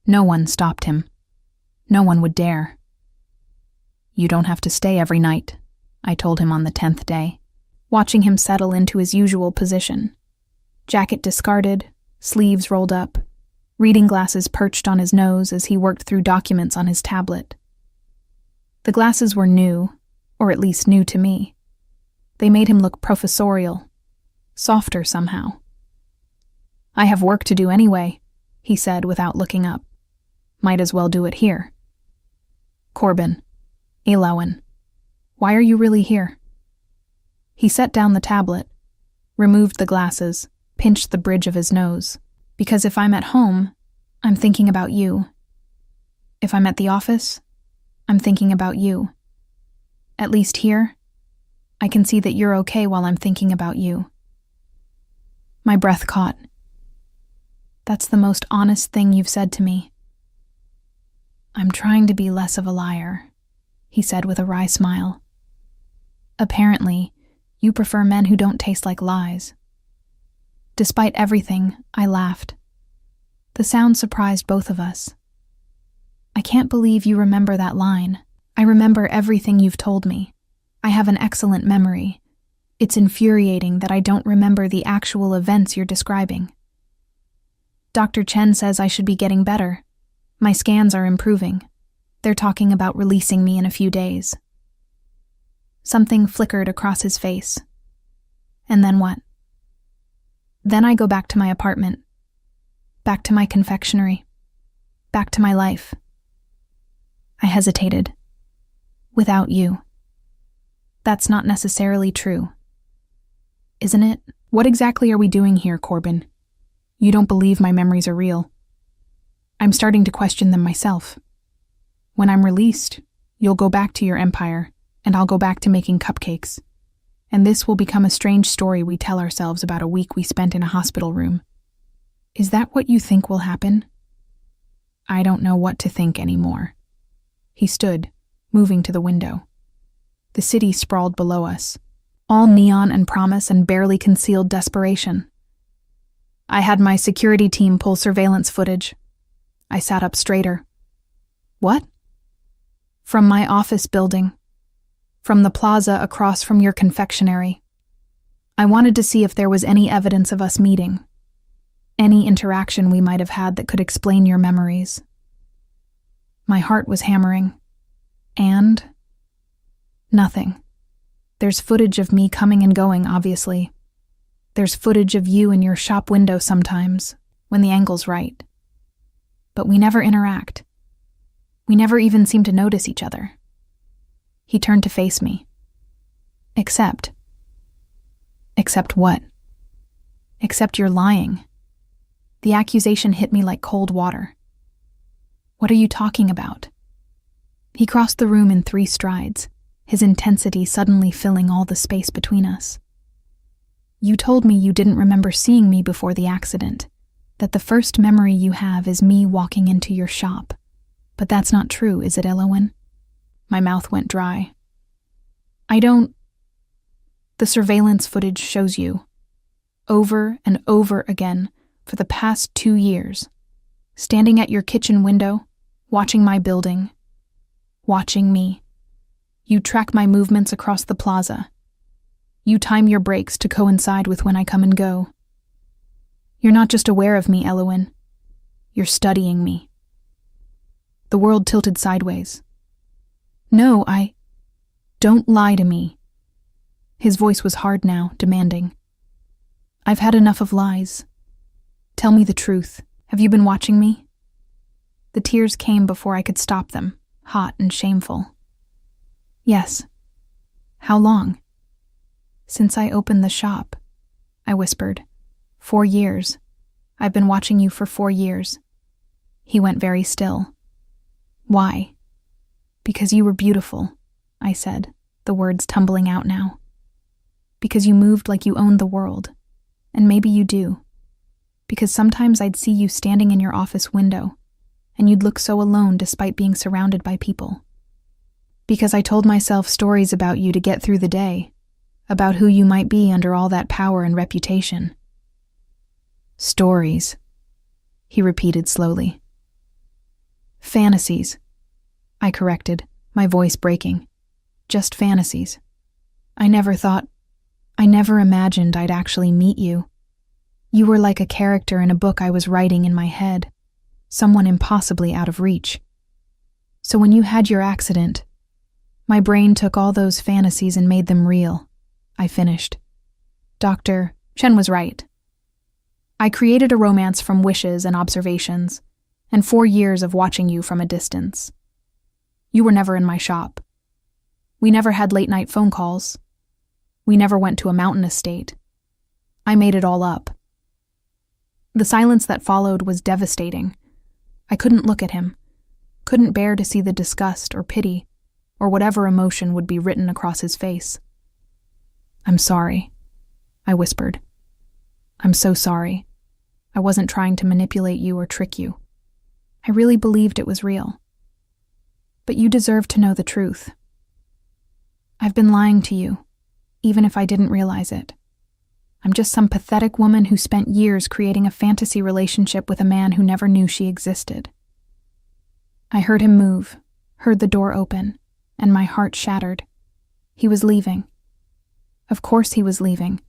No one stopped him. No one would dare. "You don't have to stay every night," I told him on the 10th day, watching him settle into his usual position. Jacket discarded, sleeves rolled up, reading glasses perched on his nose as he worked through documents on his tablet. The glasses were new, or at least new to me. They made him look professorial, softer somehow. "I have work to do anyway," he said without looking up. "Might as well do it here." "Corbin, Elawan, why are you really here?" He set down the tablet, removed the glasses, pinched the bridge of his nose. "Because if I'm at home, I'm thinking about you. If I'm at the office, I'm thinking about you. At least here, I can see that you're okay while I'm thinking about you." My breath caught. "That's the most honest thing you've said to me." "I'm trying to be less of a liar," he said with a wry smile. "Apparently, you prefer men who don't taste like lies." Despite everything, I laughed. The sound surprised both of us. "I can't believe you remember that line. I remember everything you've told me. I have an excellent memory. It's infuriating that I don't remember the actual events you're describing. Dr. Chen says I should be getting better. My scans are improving. They're talking about releasing me in a few days. Something flickered across his face. And then what? Then I go back to my apartment. Back to my confectionery. Back to my life. I hesitated. Without you. That's not necessarily true. Isn't it? What exactly are we doing here, Corbin? You don't believe my memories are real. I'm starting to question them myself. When I'm released, you'll go back to your empire, and I'll go back to making cupcakes. And this will become a strange story we tell ourselves about a week we spent in a hospital room. Is that what you think will happen? I don't know what to think anymore. He stood, moving to the window. The city sprawled below us, all neon and promise and barely concealed desperation. I had my security team pull surveillance footage. I sat up straighter. What? From my office building. From the plaza across from your confectionery. I wanted to see if there was any evidence of us meeting. Any interaction we might have had that could explain your memories. My heart was hammering. And? Nothing. There's footage of me coming and going, obviously. There's footage of you in your shop window sometimes, when the angle's right. But we never interact. We never even seem to notice each other. He turned to face me. Except what? Except you're lying. The accusation hit me like cold water. What are you talking about? He crossed the room in 3 strides, his intensity suddenly filling all the space between us. You told me you didn't remember seeing me before the accident, that the first memory you have is me walking into your shop. But that's not true, is it, Elowen? My mouth went dry. The surveillance footage shows you, over and over again, for the past 2 years, standing at your kitchen window, watching my building, watching me. You track my movements across the plaza. You time your breaks to coincide with when I come and go. You're not just aware of me, Elowen. You're studying me. The world tilted sideways. No, Don't lie to me. His voice was hard now, demanding. I've had enough of lies. Tell me the truth. Have you been watching me? The tears came before I could stop them, hot and shameful. Yes. How long? Since I opened the shop, I whispered. 4 years. I've been watching you for 4 years. He went very still. Why? Because you were beautiful, I said, the words tumbling out now. Because you moved like you owned the world. And maybe you do. Because sometimes I'd see you standing in your office window, and you'd look so alone despite being surrounded by people. Because I told myself stories about you to get through the day, about who you might be under all that power and reputation. Stories, he repeated slowly. Fantasies, I corrected, my voice breaking. Just fantasies. I never imagined I'd actually meet you. You were like a character in a book I was writing in my head, someone impossibly out of reach. So when you had your accident, my brain took all those fantasies and made them real. I finished. Dr. Chen was right. I created a romance from wishes and observations, and 4 years of watching you from a distance. You were never in my shop. We never had late-night phone calls. We never went to a mountain estate. I made it all up. The silence that followed was devastating. I couldn't look at him, couldn't bear to see the disgust or pity, or whatever emotion would be written across his face. I'm sorry, I whispered. I'm so sorry. I wasn't trying to manipulate you or trick you. I really believed it was real. But you deserve to know the truth. I've been lying to you, even if I didn't realize it. I'm just some pathetic woman who spent years creating a fantasy relationship with a man who never knew she existed. I heard him move, heard the door open, and my heart shattered. He was leaving. Of course he was leaving.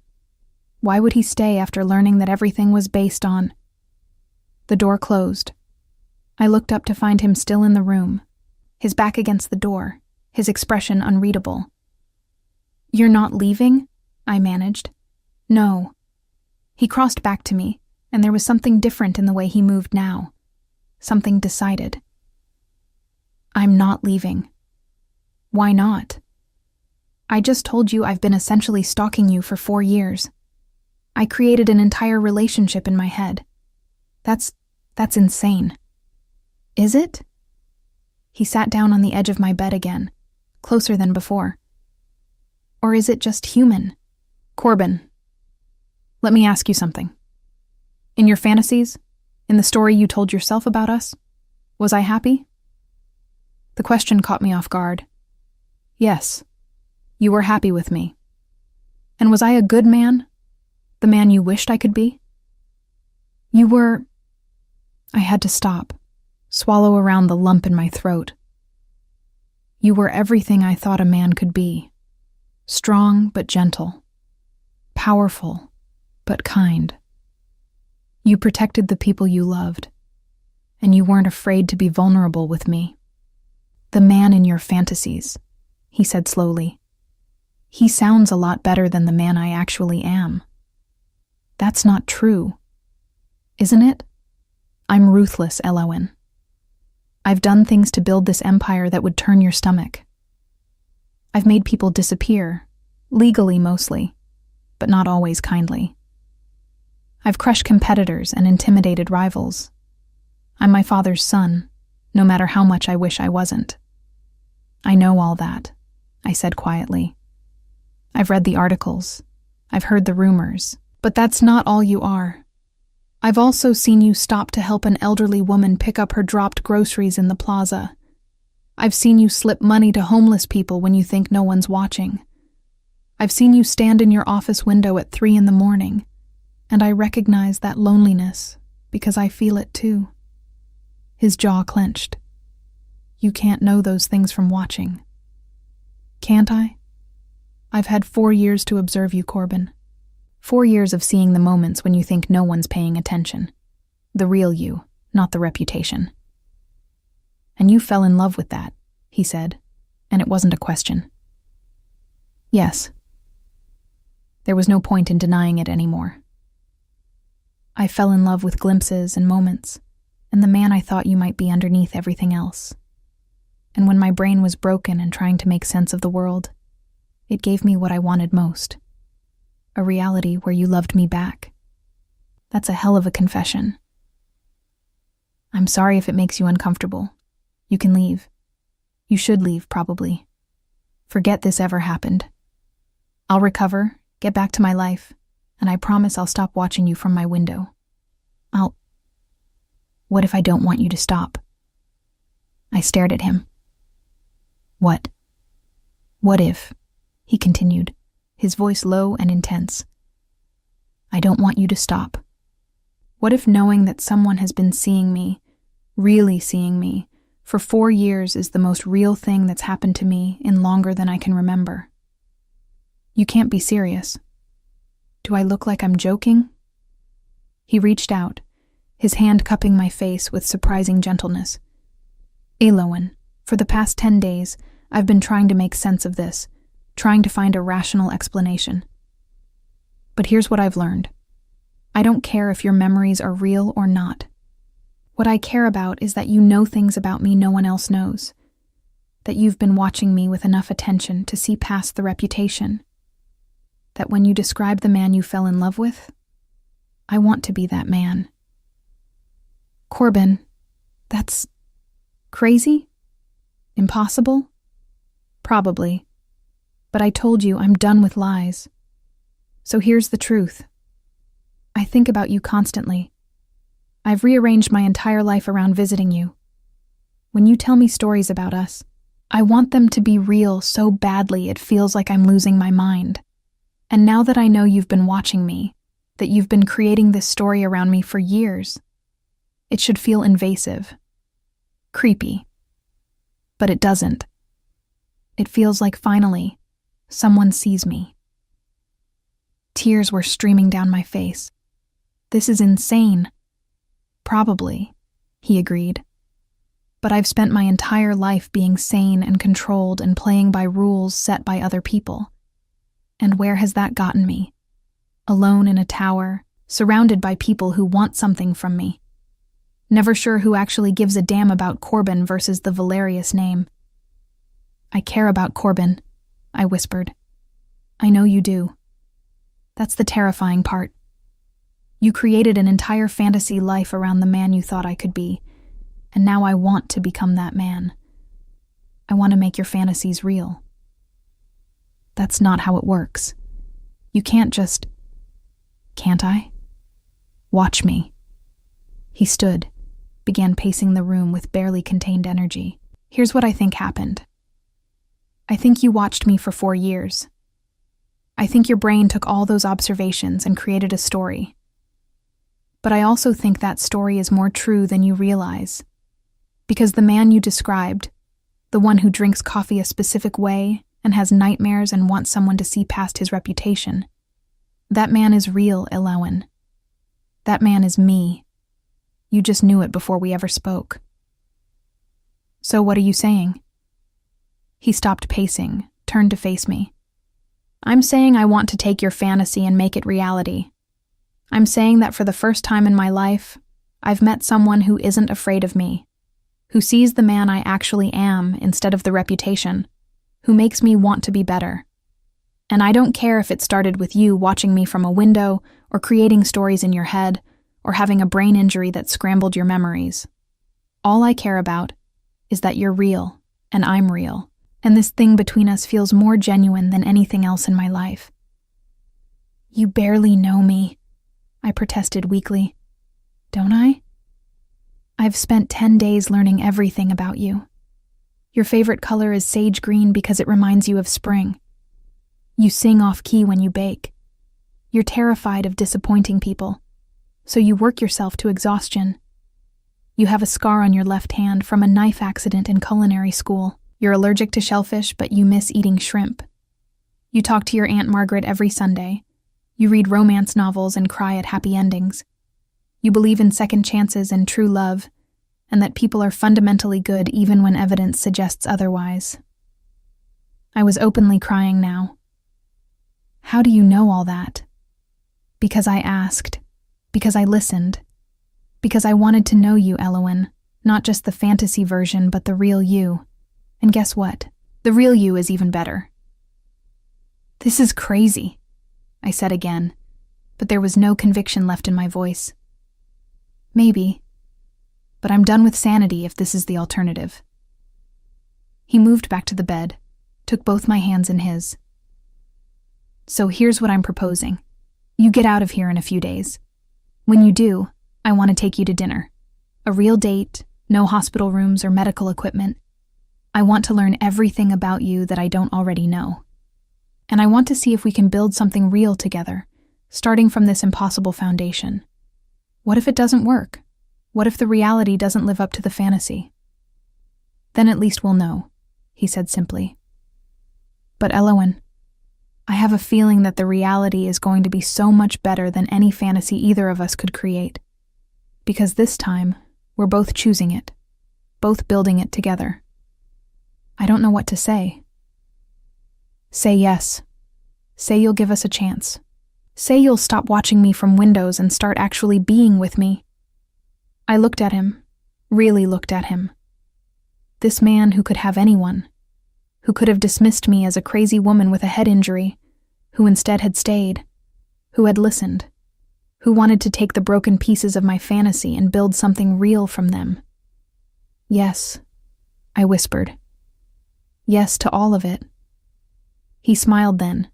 Why would he stay after learning that everything was based on... The door closed. I looked up to find him still in the room, his back against the door, his expression unreadable. "You're not leaving?" I managed. "No." He crossed back to me, and there was something different in the way he moved now. Something decided. "I'm not leaving." "Why not?" "I just told you I've been essentially stalking you for 4 years. I created an entire relationship in my head. That's insane." "Is it?" He sat down on the edge of my bed again, closer than before. "Or is it just human?" "Corbin, let me ask you something. In your fantasies, in the story you told yourself about us, was I happy?" The question caught me off guard. "Yes, you were happy with me. And was I a good man? The man you wished I could be?" "You were..." I had to stop, swallow around the lump in my throat. "You were everything I thought a man could be. Strong but gentle. Powerful but kind. You protected the people you loved, and you weren't afraid to be vulnerable with me. The man in your fantasies," he said slowly. "He sounds a lot better than the man I actually am. That's not true, isn't it? I'm ruthless, Elowen. I've done things to build this empire that would turn your stomach. I've made people disappear, legally mostly, but not always kindly. I've crushed competitors and intimidated rivals. I'm my father's son, no matter how much I wish I wasn't. I know all that," I said quietly. "I've read the articles. I've heard the rumors. But that's not all you are. I've also seen you stop to help an elderly woman pick up her dropped groceries in the plaza. I've seen you slip money to homeless people when you think no one's watching. I've seen you stand in your office window at 3 a.m, and I recognize that loneliness because I feel it too." His jaw clenched. "You can't know those things from watching." "Can't I? I've had 4 years to observe you, Corbin. 4 years of seeing the moments when you think no one's paying attention. The real you, not the reputation." "And you fell in love with that," he said, and it wasn't a question. "Yes." There was no point in denying it anymore. "I fell in love with glimpses and moments, and the man I thought you might be underneath everything else. And when my brain was broken and trying to make sense of the world, it gave me what I wanted most. A reality where you loved me back. That's a hell of a confession. I'm sorry if it makes you uncomfortable. You can leave. You should leave, probably. Forget this ever happened. I'll recover, get back to my life, and I promise I'll stop watching you from my window. What if I don't want you to stop?" I stared at him. "What? What if?" he continued, his voice low and intense. "I don't want you to stop. What if knowing that someone has been seeing me, really seeing me, for 4 years is the most real thing that's happened to me in longer than I can remember? You can't be serious. Do I look like I'm joking?" He reached out, his hand cupping my face with surprising gentleness. "Elowen, for the past 10 days, I've been trying to make sense of this, trying to find a rational explanation. But here's what I've learned. I don't care if your memories are real or not. What I care about is that you know things about me no one else knows. That you've been watching me with enough attention to see past the reputation. That when you describe the man you fell in love with, I want to be that man." "Corbin, that's crazy? Impossible?" "Probably. But I told you I'm done with lies. So here's the truth. I think about you constantly. I've rearranged my entire life around visiting you. When you tell me stories about us, I want them to be real so badly it feels like I'm losing my mind. And now that I know you've been watching me, that you've been creating this story around me for years, it should feel invasive, creepy. But it doesn't. It feels like finally, someone sees me. Tears were streaming down my face. This is insane. Probably, he agreed. But I've spent my entire life being sane and controlled and playing by rules set by other people. And where has that gotten me? Alone in a tower, surrounded by people who want something from me. Never sure who actually gives a damn about Corbin versus the Valerius name. I care about Corbin, I whispered. I know you do. That's the terrifying part. You created an entire fantasy life around the man you thought I could be, and now I want to become that man. I want to make your fantasies real. That's not how it works. You can't just... Can't I? Watch me. He stood, began pacing the room with barely contained energy. Here's what I think happened. I think you watched me for 4 years. I think your brain took all those observations and created a story. But I also think that story is more true than you realize. Because the man you described, the one who drinks coffee a specific way and has nightmares and wants someone to see past his reputation, that man is real, Elewen. That man is me. You just knew it before we ever spoke. So what are you saying? He stopped pacing, turned to face me. I'm saying I want to take your fantasy and make it reality. I'm saying that for the first time in my life, I've met someone who isn't afraid of me, who sees the man I actually am instead of the reputation, who makes me want to be better. And I don't care if it started with you watching me from a window, or creating stories in your head, or having a brain injury that scrambled your memories. All I care about is that you're real, and I'm real, and this thing between us feels more genuine than anything else in my life. You barely know me, I protested weakly. Don't I? I've spent 10 days learning everything about you. Your favorite color is sage green because it reminds you of spring. You sing off-key when you bake. You're terrified of disappointing people, so you work yourself to exhaustion. You have a scar on your left hand from a knife accident in culinary school. You're allergic to shellfish, but you miss eating shrimp. You talk to your Aunt Margaret every Sunday. You read romance novels and cry at happy endings. You believe in second chances and true love, and that people are fundamentally good even when evidence suggests otherwise. I was openly crying now. How do you know all that? Because I asked. Because I listened. Because I wanted to know you, Elewen. Not just the fantasy version, but the real you. And guess what? The real you is even better. This is crazy, I said again, but there was no conviction left in my voice. Maybe, but I'm done with sanity if this is the alternative. He moved back to the bed, took both my hands in his. So here's what I'm proposing. You get out of here in a few days. When you do, I want to take you to dinner. A real date, no hospital rooms or medical equipment. I want to learn everything about you that I don't already know. And I want to see if we can build something real together, starting from this impossible foundation. What if it doesn't work? What if the reality doesn't live up to the fantasy? Then at least we'll know, he said simply. But Elewen, I have a feeling that the reality is going to be so much better than any fantasy either of us could create. Because this time, we're both choosing it, both building it together. I don't know what to say. Say yes. Say you'll give us a chance. Say you'll stop watching me from windows and start actually being with me. I looked at him, really looked at him. This man who could have anyone, who could have dismissed me as a crazy woman with a head injury, who instead had stayed, who had listened, who wanted to take the broken pieces of my fantasy and build something real from them. Yes, I whispered. Yes to all of it. He smiled then,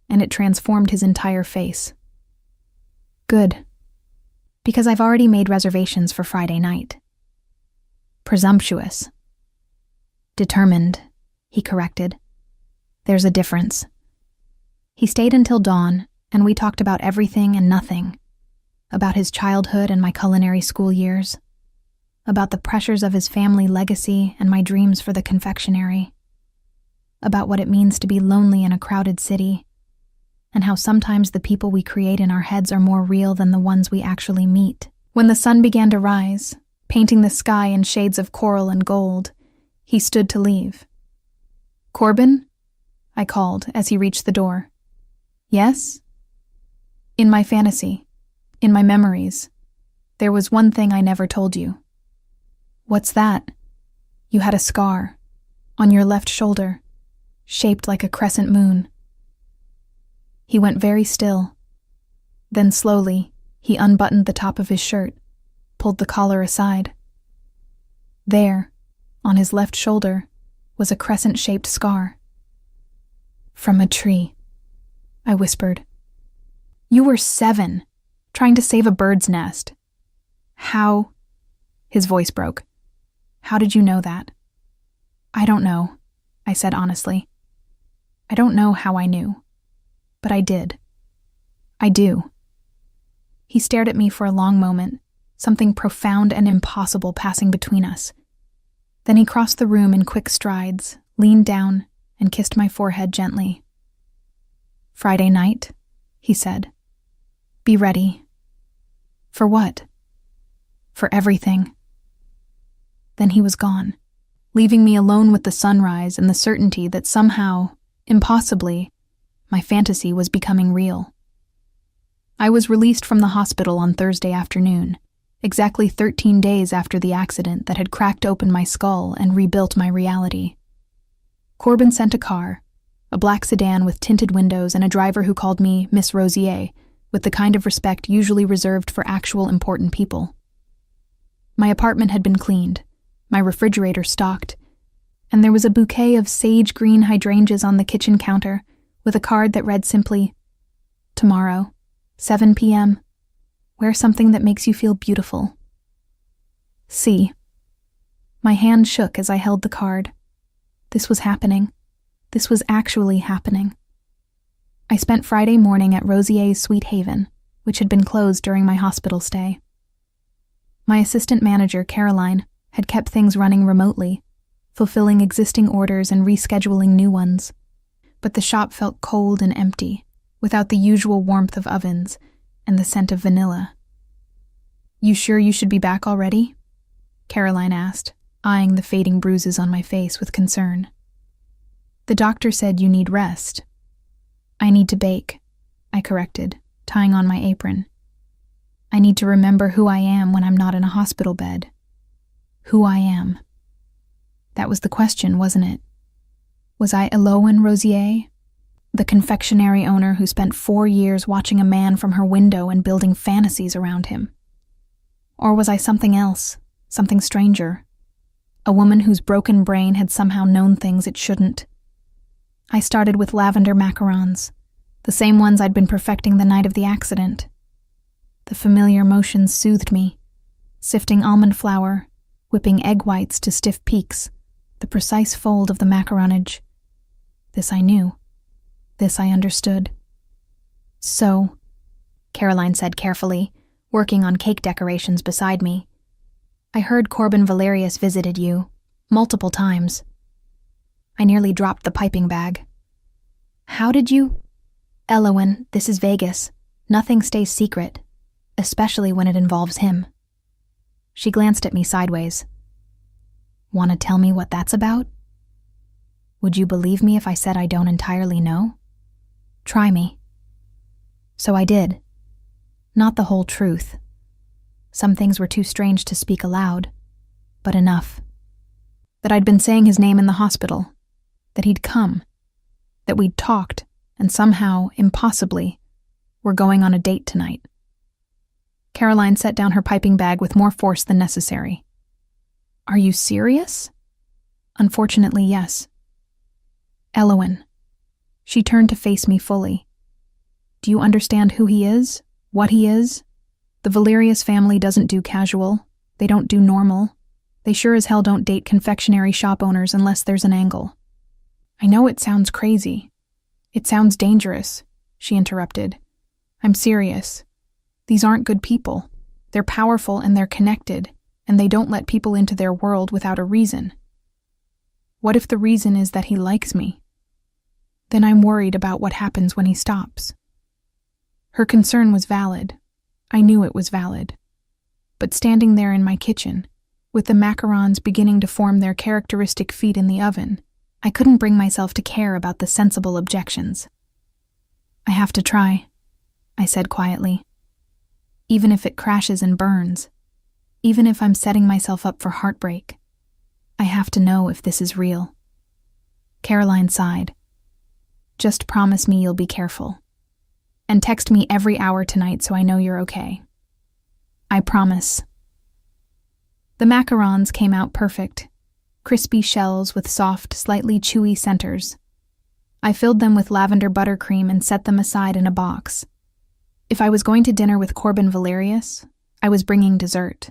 and it transformed his entire face. Good. Because I've already made reservations for Friday night. Presumptuous. Determined, he corrected. There's a difference. He stayed until dawn, and we talked about everything and nothing. About his childhood and my culinary school years. About the pressures of his family legacy and my dreams for the confectionery. About what it means to be lonely in a crowded city. and how sometimes the people we create in our heads are more real than the ones we actually meet. When the sun began to rise, painting the sky in shades of coral and gold, he stood to leave. "Corbin?" I called as he reached the door. "Yes?" "In my fantasy, in my memories, there was one thing I never told you." "What's that?" "You had a scar on your left shoulder, shaped like a crescent moon." He went very still. Then slowly, he unbuttoned the top of his shirt, pulled the collar aside. There, on his left shoulder, was a crescent-shaped scar. "From a tree," I whispered. "You were 7, trying to save a bird's nest. How?" His voice broke. "How did you know that?" "I don't know," I said honestly. "I don't know how I knew, but I did. I do." He stared at me for a long moment, something profound and impossible passing between us. Then he crossed the room in quick strides, leaned down, and kissed my forehead gently. "Friday night," he said. "Be ready." "For what?" "For everything." Then he was gone, leaving me alone with the sunrise and the certainty that somehow, impossibly, my fantasy was becoming real. I was released from the hospital on Thursday afternoon, exactly 13 days after the accident that had cracked open my skull and rebuilt my reality. Corbin sent a car, a black sedan with tinted windows and a driver who called me Miss Rosier, with the kind of respect usually reserved for actual important people. My apartment had been cleaned, my refrigerator stocked, and there was a bouquet of sage green hydrangeas on the kitchen counter with a card that read simply, "Tomorrow, 7 p.m., wear something that makes you feel beautiful. See." My hand shook as I held the card. This was happening. This was actually happening. I spent Friday morning at Rosier's Sweet Haven, which had been closed during my hospital stay. My assistant manager, Caroline, had kept things running remotely, fulfilling existing orders and rescheduling new ones. But the shop felt cold and empty, without the usual warmth of ovens and the scent of vanilla. "You sure you should be back already?" Caroline asked, eyeing the fading bruises on my face with concern. "The doctor said you need rest." "I need to bake," I corrected, tying on my apron. "I need to remember who I am when I'm not in a hospital bed. Who I am." That was the question, wasn't it? Was I Elowen Rosier, the confectionery owner who spent 4 years watching a man from her window and building fantasies around him? Or was I something else, something stranger? A woman whose broken brain had somehow known things it shouldn't. I started with lavender macarons, the same ones I'd been perfecting the night of the accident. The familiar motions soothed me, sifting almond flour, whipping egg whites to stiff peaks, the precise fold of the macaronage. This I knew. This I understood. "So," Caroline said carefully, working on cake decorations beside me, "I heard Corbin Valerius visited you, multiple times." I nearly dropped the piping bag. "How did you—" "Elowen, this is Vegas. Nothing stays secret, especially when it involves him." She glanced at me sideways. "Want to tell me what that's about? Would you believe me if I said I don't entirely know? Try me." So I did. Not the whole truth. Some things were too strange to speak aloud, but enough. That I'd been saying his name in the hospital, that he'd come, that we'd talked, and somehow, impossibly, were going on a date tonight. Caroline set down her piping bag with more force than necessary. "Are you serious?" "Unfortunately, yes." "Elowen." She turned to face me fully. "Do you understand who he is? What he is? The Valerius family doesn't do casual. They don't do normal. They sure as hell don't date confectionery shop owners unless there's an angle." "I know it sounds crazy. It sounds dangerous," she interrupted. "I'm serious. These aren't good people. They're powerful and they're connected, and they don't let people into their world without a reason. What if the reason is that he likes me? Then I'm worried about what happens when he stops." Her concern was valid. I knew it was valid. But standing there in my kitchen, with the macarons beginning to form their characteristic feet in the oven, I couldn't bring myself to care about the sensible objections. "I have to try," I said quietly. "Even if it crashes and burns, even if I'm setting myself up for heartbreak, I have to know if this is real." Caroline sighed. "Just promise me you'll be careful. And text me every hour tonight so I know you're okay." "I promise." The macarons came out perfect, crispy shells with soft, slightly chewy centers. I filled them with lavender buttercream and set them aside in a box. If I was going to dinner with Corbin Valerius, I was bringing dessert.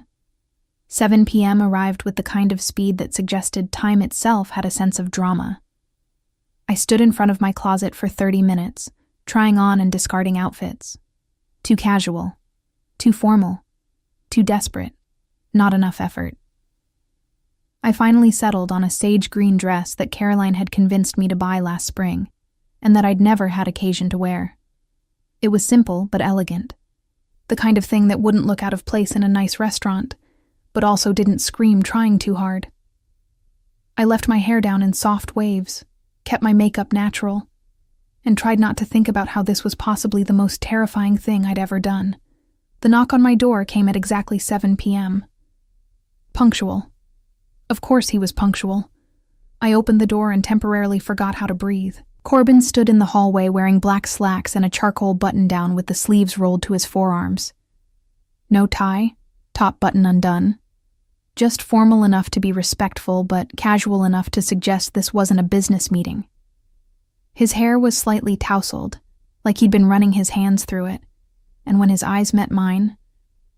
7 p.m. arrived with the kind of speed that suggested time itself had a sense of drama. I stood in front of my closet for 30 minutes, trying on and discarding outfits. Too casual, too formal, too desperate, not enough effort. I finally settled on a sage green dress that Caroline had convinced me to buy last spring, and that I'd never had occasion to wear. It was simple but elegant, the kind of thing that wouldn't look out of place in a nice restaurant, but also didn't scream trying too hard. I left my hair down in soft waves, kept my makeup natural, and tried not to think about how this was possibly the most terrifying thing I'd ever done. The knock on my door came at exactly 7 p.m. Punctual. Of course he was punctual. I opened the door and temporarily forgot how to breathe. Corbin stood in the hallway wearing black slacks and a charcoal button-down with the sleeves rolled to his forearms. No tie, top button undone. Just formal enough to be respectful, but casual enough to suggest this wasn't a business meeting. His hair was slightly tousled, like he'd been running his hands through it, and when his eyes met mine,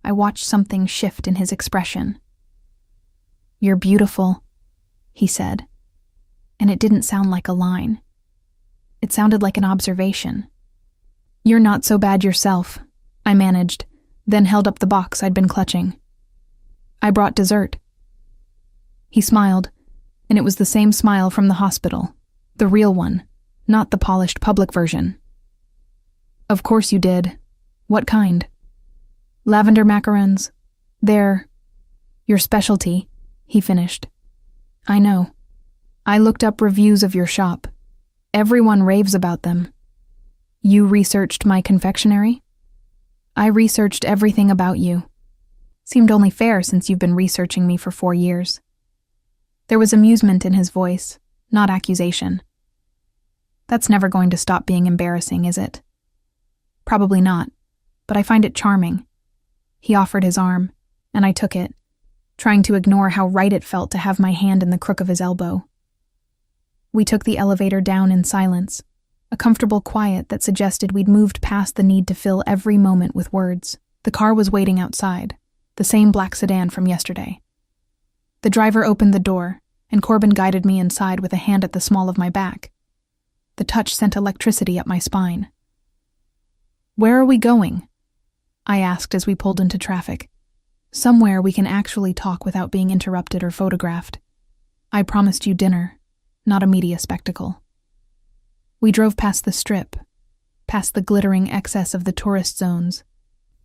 I watched something shift in his expression. "You're beautiful," he said, and it didn't sound like a line. It sounded like an observation. "You're not so bad yourself," I managed, then held up the box I'd been clutching. "I brought dessert." He smiled, and it was the same smile from the hospital, the real one, not the polished public version. "Of course you did. What kind?" "Lavender macarons. They're your specialty," he finished. "I know. I looked up reviews of your shop. Everyone raves about them." "You researched my confectionery?" "I researched everything about you. Seemed only fair since you've been researching me for 4 years." There was amusement in his voice, not accusation. "That's never going to stop being embarrassing, is it?" "Probably not, but I find it charming." He offered his arm, and I took it, trying to ignore how right it felt to have my hand in the crook of his elbow. We took the elevator down in silence, a comfortable quiet that suggested we'd moved past the need to fill every moment with words. The car was waiting outside, the same black sedan from yesterday. The driver opened the door, and Corbin guided me inside with a hand at the small of my back. The touch sent electricity up my spine. "Where are we going?" I asked as we pulled into traffic. "Somewhere we can actually talk without being interrupted or photographed. I promised you dinner, not a media spectacle." We drove past the Strip, past the glittering excess of the tourist zones,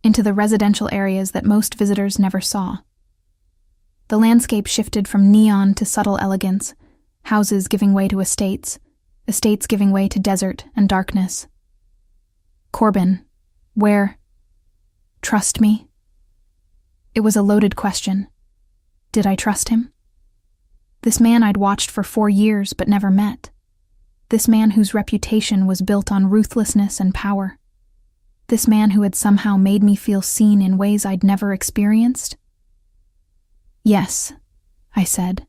into the residential areas that most visitors never saw. The landscape shifted from neon to subtle elegance, houses giving way to estates, estates giving way to desert and darkness. "Corbin, where? Trust me?" It was a loaded question. Did I trust him? This man I'd watched for 4 years but never met. This man whose reputation was built on ruthlessness and power. This man who had somehow made me feel seen in ways I'd never experienced. "Yes," I said,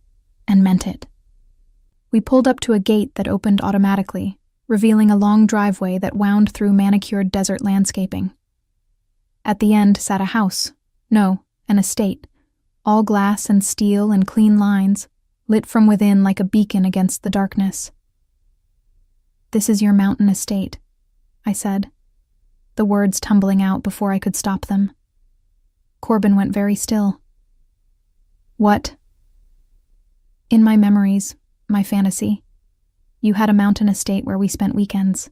and meant it. We pulled up to a gate that opened automatically, revealing a long driveway that wound through manicured desert landscaping. At the end sat a house, no, an estate, all glass and steel and clean lines, lit from within like a beacon against the darkness. "This is your mountain estate," I said, the words tumbling out before I could stop them. Corbin went very still. "What?" "In my memories, my fantasy, you had a mountain estate where we spent weekends.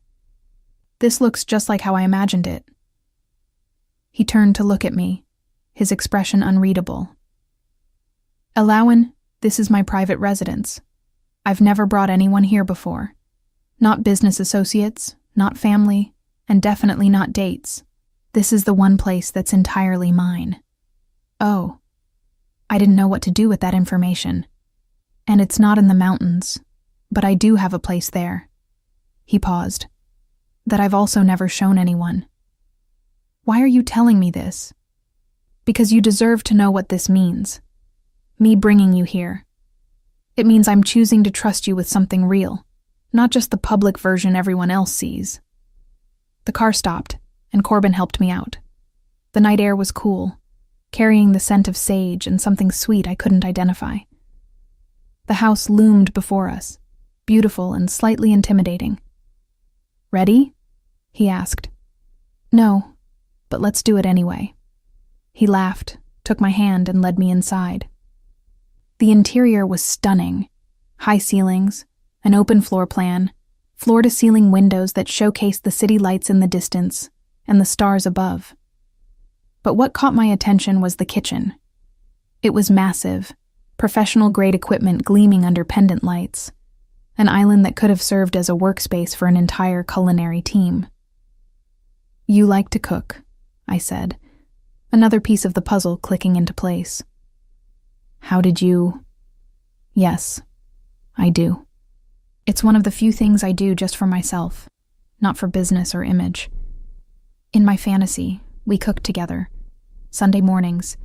This looks just like how I imagined it, He turned to look at me, his expression unreadable. "Alawan, this is my private residence. I've never brought anyone here before. Not business associates, not family, and definitely not dates. This is the one place that's entirely mine." Oh. I didn't know what to do with that information. "And it's not in the mountains, but I do have a place there." He paused. "That I've also never shown anyone." "Why are you telling me this?" "Because you deserve to know what this means. Me bringing you here. It means I'm choosing to trust you with something real, not just the public version everyone else sees." The car stopped, and Corbin helped me out. The night air was cool, carrying the scent of sage and something sweet I couldn't identify. The house loomed before us, beautiful and slightly intimidating. "Ready?" he asked. "No, but let's do it anyway." He laughed, took my hand, and led me inside. The interior was stunning. High ceilings, an open floor plan, floor-to-ceiling windows that showcased the city lights in the distance and the stars above. But what caught my attention was the kitchen. It was massive, professional-grade equipment gleaming under pendant lights, an island that could have served as a workspace for an entire culinary team. "You like to cook," I said, another piece of the puzzle clicking into place. "How did you—" "Yes, I do. It's one of the few things I do just for myself, not for business or image. In my fantasy, we cooked together. Sunday mornings,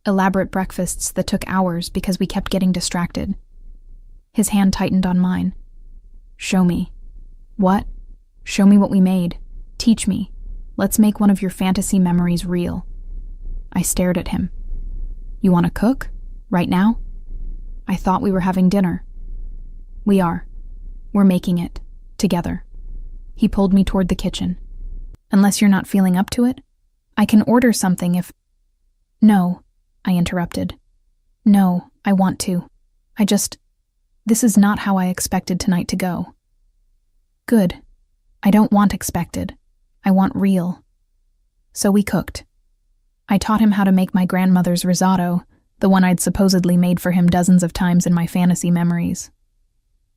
elaborate breakfasts that took hours because we kept getting distracted." His hand tightened on mine. "Show me." "What?" "Show me what we made. Teach me. Let's make one of your fantasy memories real." I stared at him. "You want to cook? Right now?" "I thought we were having dinner." "We are. We're making it. Together." He pulled me toward the kitchen. "Unless you're not feeling up to it? I can order something if—" "No," I interrupted. "No, I want to. This is not how I expected tonight to go." "Good. I don't want expected. I want real." So we cooked. I taught him how to make my grandmother's risotto, the one I'd supposedly made for him dozens of times in my fantasy memories.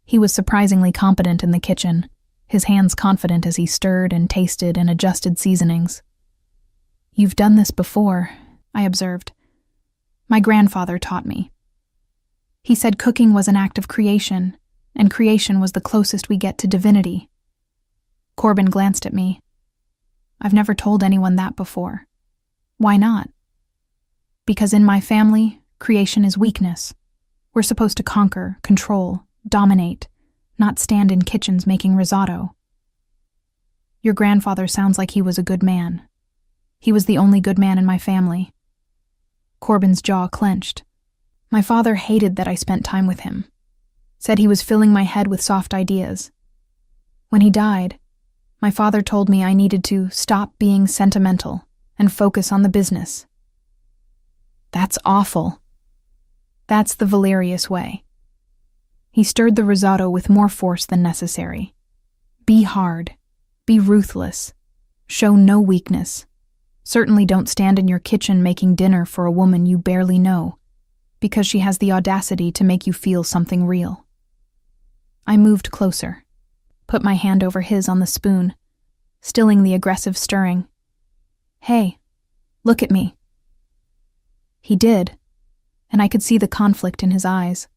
He was surprisingly competent in the kitchen, his hands confident as he stirred and tasted and adjusted seasonings. "You've done this before," I observed. "My grandfather taught me. He said cooking was an act of creation, and creation was the closest we get to divinity." Corbin glanced at me. "I've never told anyone that before." "Why not?" "Because in my family, creation is weakness. We're supposed to conquer, control, dominate, not stand in kitchens making risotto." "Your grandfather sounds like he was a good man. He was the only good man in my family." Corbin's jaw clenched. "My father hated that I spent time with him. Said he was filling my head with soft ideas. When he died, my father told me I needed to stop being sentimental and focus on the business." "That's awful." "That's the Valerius way." He stirred the risotto with more force than necessary. "Be hard. Be ruthless. Show no weakness. Certainly don't stand in your kitchen making dinner for a woman you barely know, because she has the audacity to make you feel something real." I moved closer, put my hand over his on the spoon, stilling the aggressive stirring. "Hey, look at me." He did, and I could see the conflict in his eyes,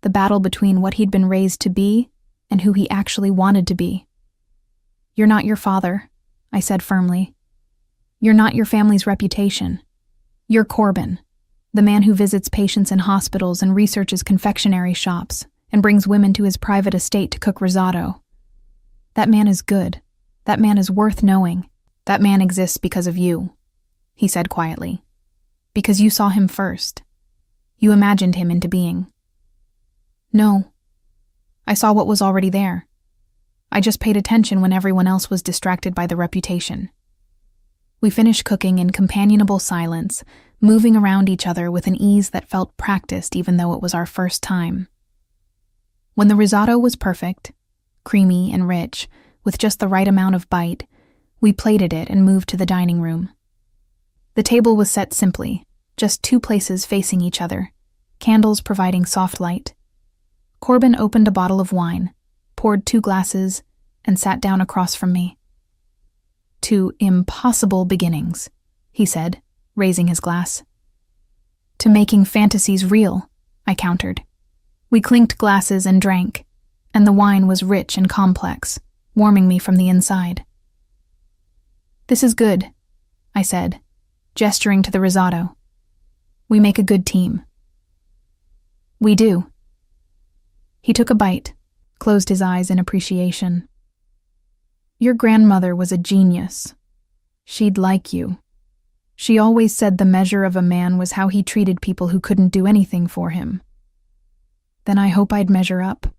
the battle between what he'd been raised to be and who he actually wanted to be. "You're not your father," I said firmly. "You're not your family's reputation. You're Corbin, the man who visits patients in hospitals and researches confectionery shops and brings women to his private estate to cook risotto. That man is good. That man is worth knowing. That man exists because of you," he said quietly. "Because you saw him first. You imagined him into being." "No. I saw what was already there. I just paid attention when everyone else was distracted by the reputation." We finished cooking in companionable silence, moving around each other with an ease that felt practiced even though it was our first time. When the risotto was perfect, creamy and rich, with just the right amount of bite, we plated it and moved to the dining room. The table was set simply, just two places facing each other, candles providing soft light. Corbin opened a bottle of wine, poured 2 glasses, and sat down across from me. "To impossible beginnings," he said, raising his glass. "To making fantasies real," I countered. We clinked glasses and drank, and the wine was rich and complex, warming me from the inside. "This is good," I said, gesturing to the risotto. "We make a good team." "We do." He took a bite, closed his eyes in appreciation. "Your grandmother was a genius. She'd like you. She always said the measure of a man was how he treated people who couldn't do anything for him. Then I hope I'd measure up."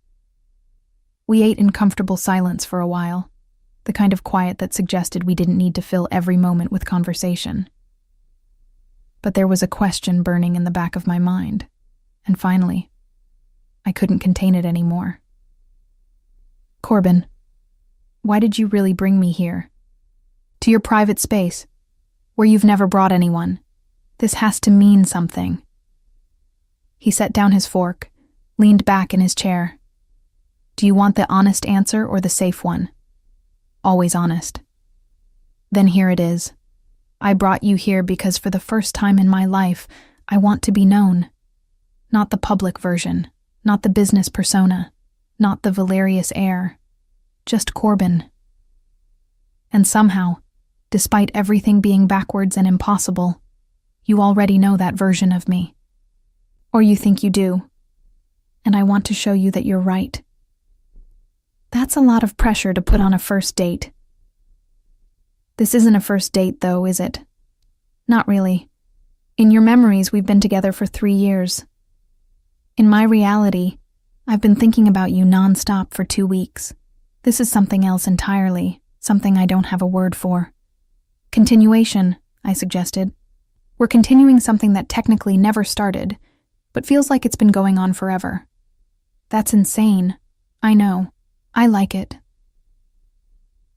We ate in comfortable silence for a while, the kind of quiet that suggested we didn't need to fill every moment with conversation. But there was a question burning in the back of my mind, and finally, I couldn't contain it anymore. "Corbin, why did you really bring me here? To your private space, where you've never brought anyone. This has to mean something." He set down his fork, leaned back in his chair. "Do you want the honest answer or the safe one?" "Always honest." "Then here it is. I brought you here because for the first time in my life, I want to be known. Not the public version, not the business persona, not the Valerius heir. Just Corbin. And somehow, despite everything being backwards and impossible, you already know that version of me. Or you think you do. And I want to show you that you're right." That's a lot of pressure to put on a first date. This isn't a first date, though, is it? Not really. In your memories, we've been together for 3 years. In my reality, I've been thinking about you nonstop for 2 weeks. This is something else entirely, something I don't have a word for. Continuation, I suggested. We're continuing something that technically never started, but feels like it's been going on forever. That's insane. I know. I like it.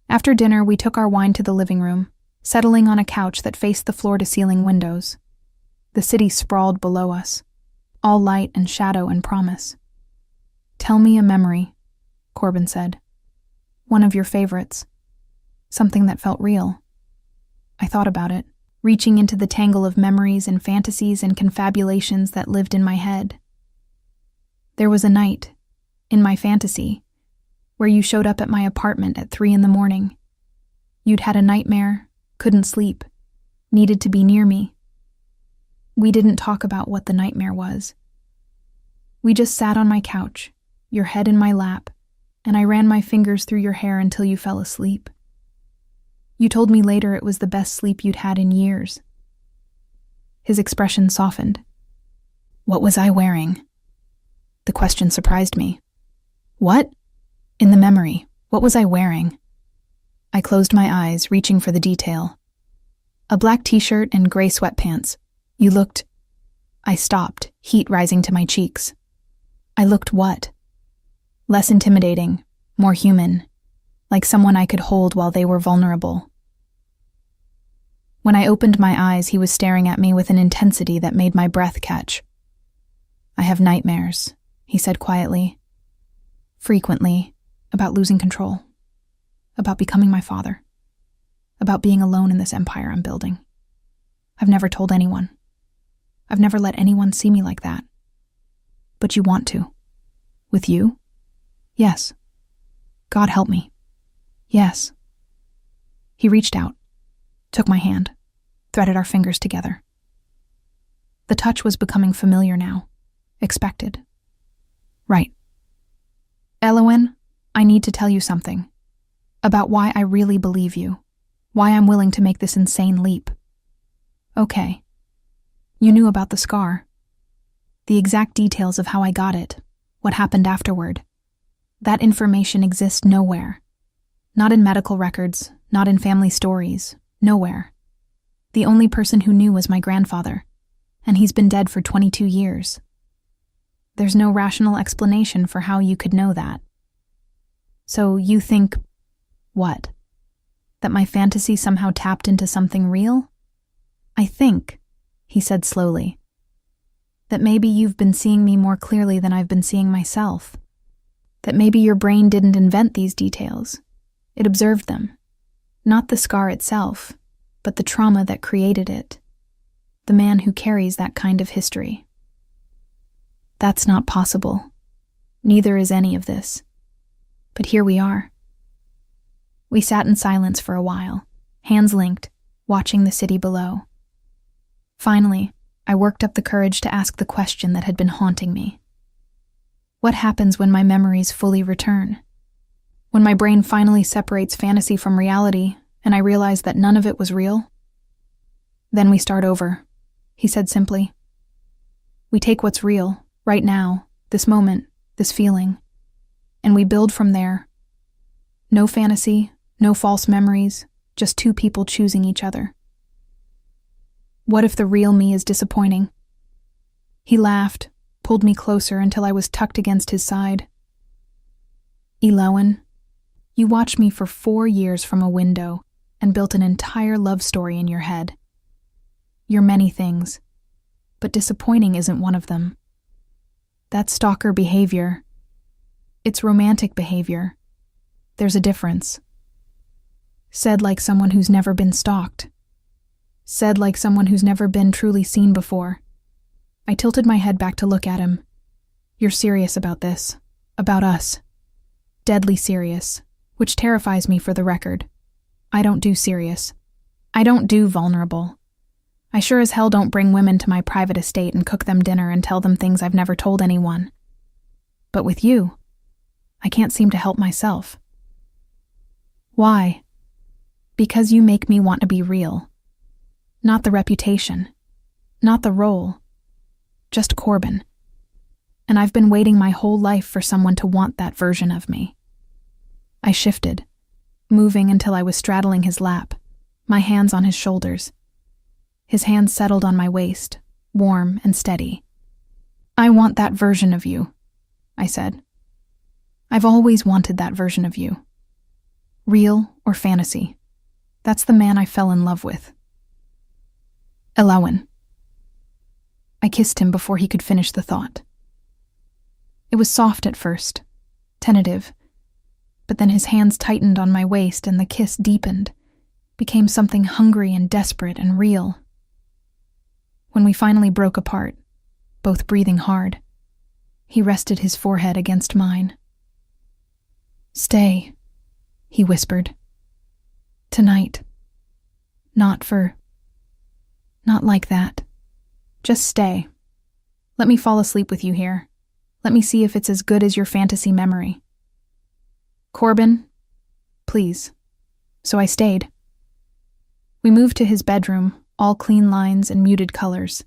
After dinner, we took our wine to the living room, settling on a couch that faced the floor-to-ceiling windows. The city sprawled below us, all light and shadow and promise. "Tell me a memory," Corbin said. "One of your favorites. Something that felt real." I thought about it, reaching into the tangle of memories and fantasies and confabulations that lived in my head. There was a night, in my fantasy, where you showed up at my apartment at 3 a.m. You'd had a nightmare, couldn't sleep, needed to be near me. We didn't talk about what the nightmare was. We just sat on my couch, your head in my lap, and I ran my fingers through your hair until you fell asleep. You told me later it was the best sleep you'd had in years. His expression softened. What was I wearing? The question surprised me. What? In the memory, what was I wearing? I closed my eyes, reaching for the detail. A black t-shirt and gray sweatpants. You looked... I stopped, heat rising to my cheeks. I looked what? Less intimidating, more human, like someone I could hold while they were vulnerable. When I opened my eyes, he was staring at me with an intensity that made my breath catch. "I have nightmares," he said quietly. "Frequently, about losing control. About becoming my father. About being alone in this empire I'm building. I've never told anyone. I've never let anyone see me like that. But you want to. With you? Yes. God help me. Yes." He reached out, took my hand, threaded our fingers together. The touch was becoming familiar now, expected. Right. "Elowen, I need to tell you something. About why I really believe you. Why I'm willing to make this insane leap." "Okay. You knew about the scar. The exact details of how I got it, what happened afterward. That information exists nowhere. Not in medical records, not in family stories, nowhere. The only person who knew was my grandfather, and he's been dead for 22 years. There's no rational explanation for how you could know that. So you think, what? That my fantasy somehow tapped into something real?" I think, he said slowly, that maybe you've been seeing me more clearly than I've been seeing myself. That maybe your brain didn't invent these details. It observed them. Not the scar itself, but the trauma that created it. The man who carries that kind of history. That's not possible. Neither is any of this. But here we are. We sat in silence for a while, hands linked, watching the city below. Finally, I worked up the courage to ask the question that had been haunting me. What happens when my memories fully return? When my brain finally separates fantasy from reality and I realize that none of it was real? Then we start over, he said simply. We take what's real, right now, this moment, this feeling, and we build from there. No fantasy, no false memories, just two people choosing each other. What if the real me is disappointing? He laughed, pulled me closer until I was tucked against his side. Elowen, you watched me for 4 years from a window and built an entire love story in your head. You're many things, but disappointing isn't one of them. That's stalker behavior. It's romantic behavior. There's a difference. Said like someone who's never been stalked. Said like someone who's never been truly seen before. I tilted my head back to look at him. You're serious about this. About us. Deadly serious. Which terrifies me for the record. I don't do serious. I don't do vulnerable. I sure as hell don't bring women to my private estate and cook them dinner and tell them things I've never told anyone. But with you, I can't seem to help myself. Why? Because you make me want to be real. Not the reputation. Not the role. Just Corbin. And I've been waiting my whole life for someone to want that version of me. I shifted, moving until I was straddling his lap, my hands on his shoulders. His hands settled on my waist, warm and steady. I want that version of you, I said. I've always wanted that version of you. Real or fantasy. That's the man I fell in love with. Elowen. I kissed him before he could finish the thought. It was soft at first, tentative, but then his hands tightened on my waist and the kiss deepened, became something hungry and desperate and real. When we finally broke apart, both breathing hard, he rested his forehead against mine. Stay, he whispered. Tonight. Not like that. Just stay. Let me fall asleep with you here. Let me see if it's as good as your fantasy memory. Corbin, please. So I stayed. We moved to his bedroom, all clean lines and muted colors,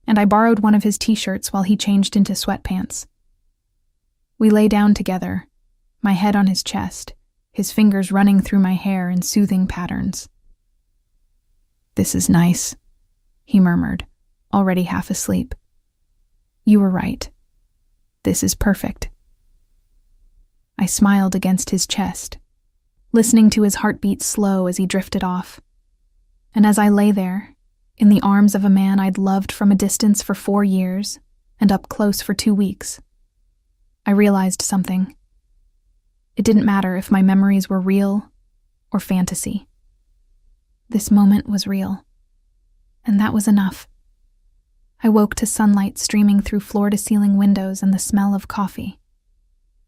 and I borrowed one of his t-shirts while he changed into sweatpants. We lay down together, my head on his chest, his fingers running through my hair in soothing patterns. This is nice, he murmured, already half asleep. You were right. This is perfect. I smiled against his chest, listening to his heartbeat slow as he drifted off. And as I lay there, in the arms of a man I'd loved from a distance for 4 years and up close for 2 weeks, I realized something. It didn't matter if my memories were real or fantasy. This moment was real, and that was enough. I woke to sunlight streaming through floor-to-ceiling windows and the smell of coffee.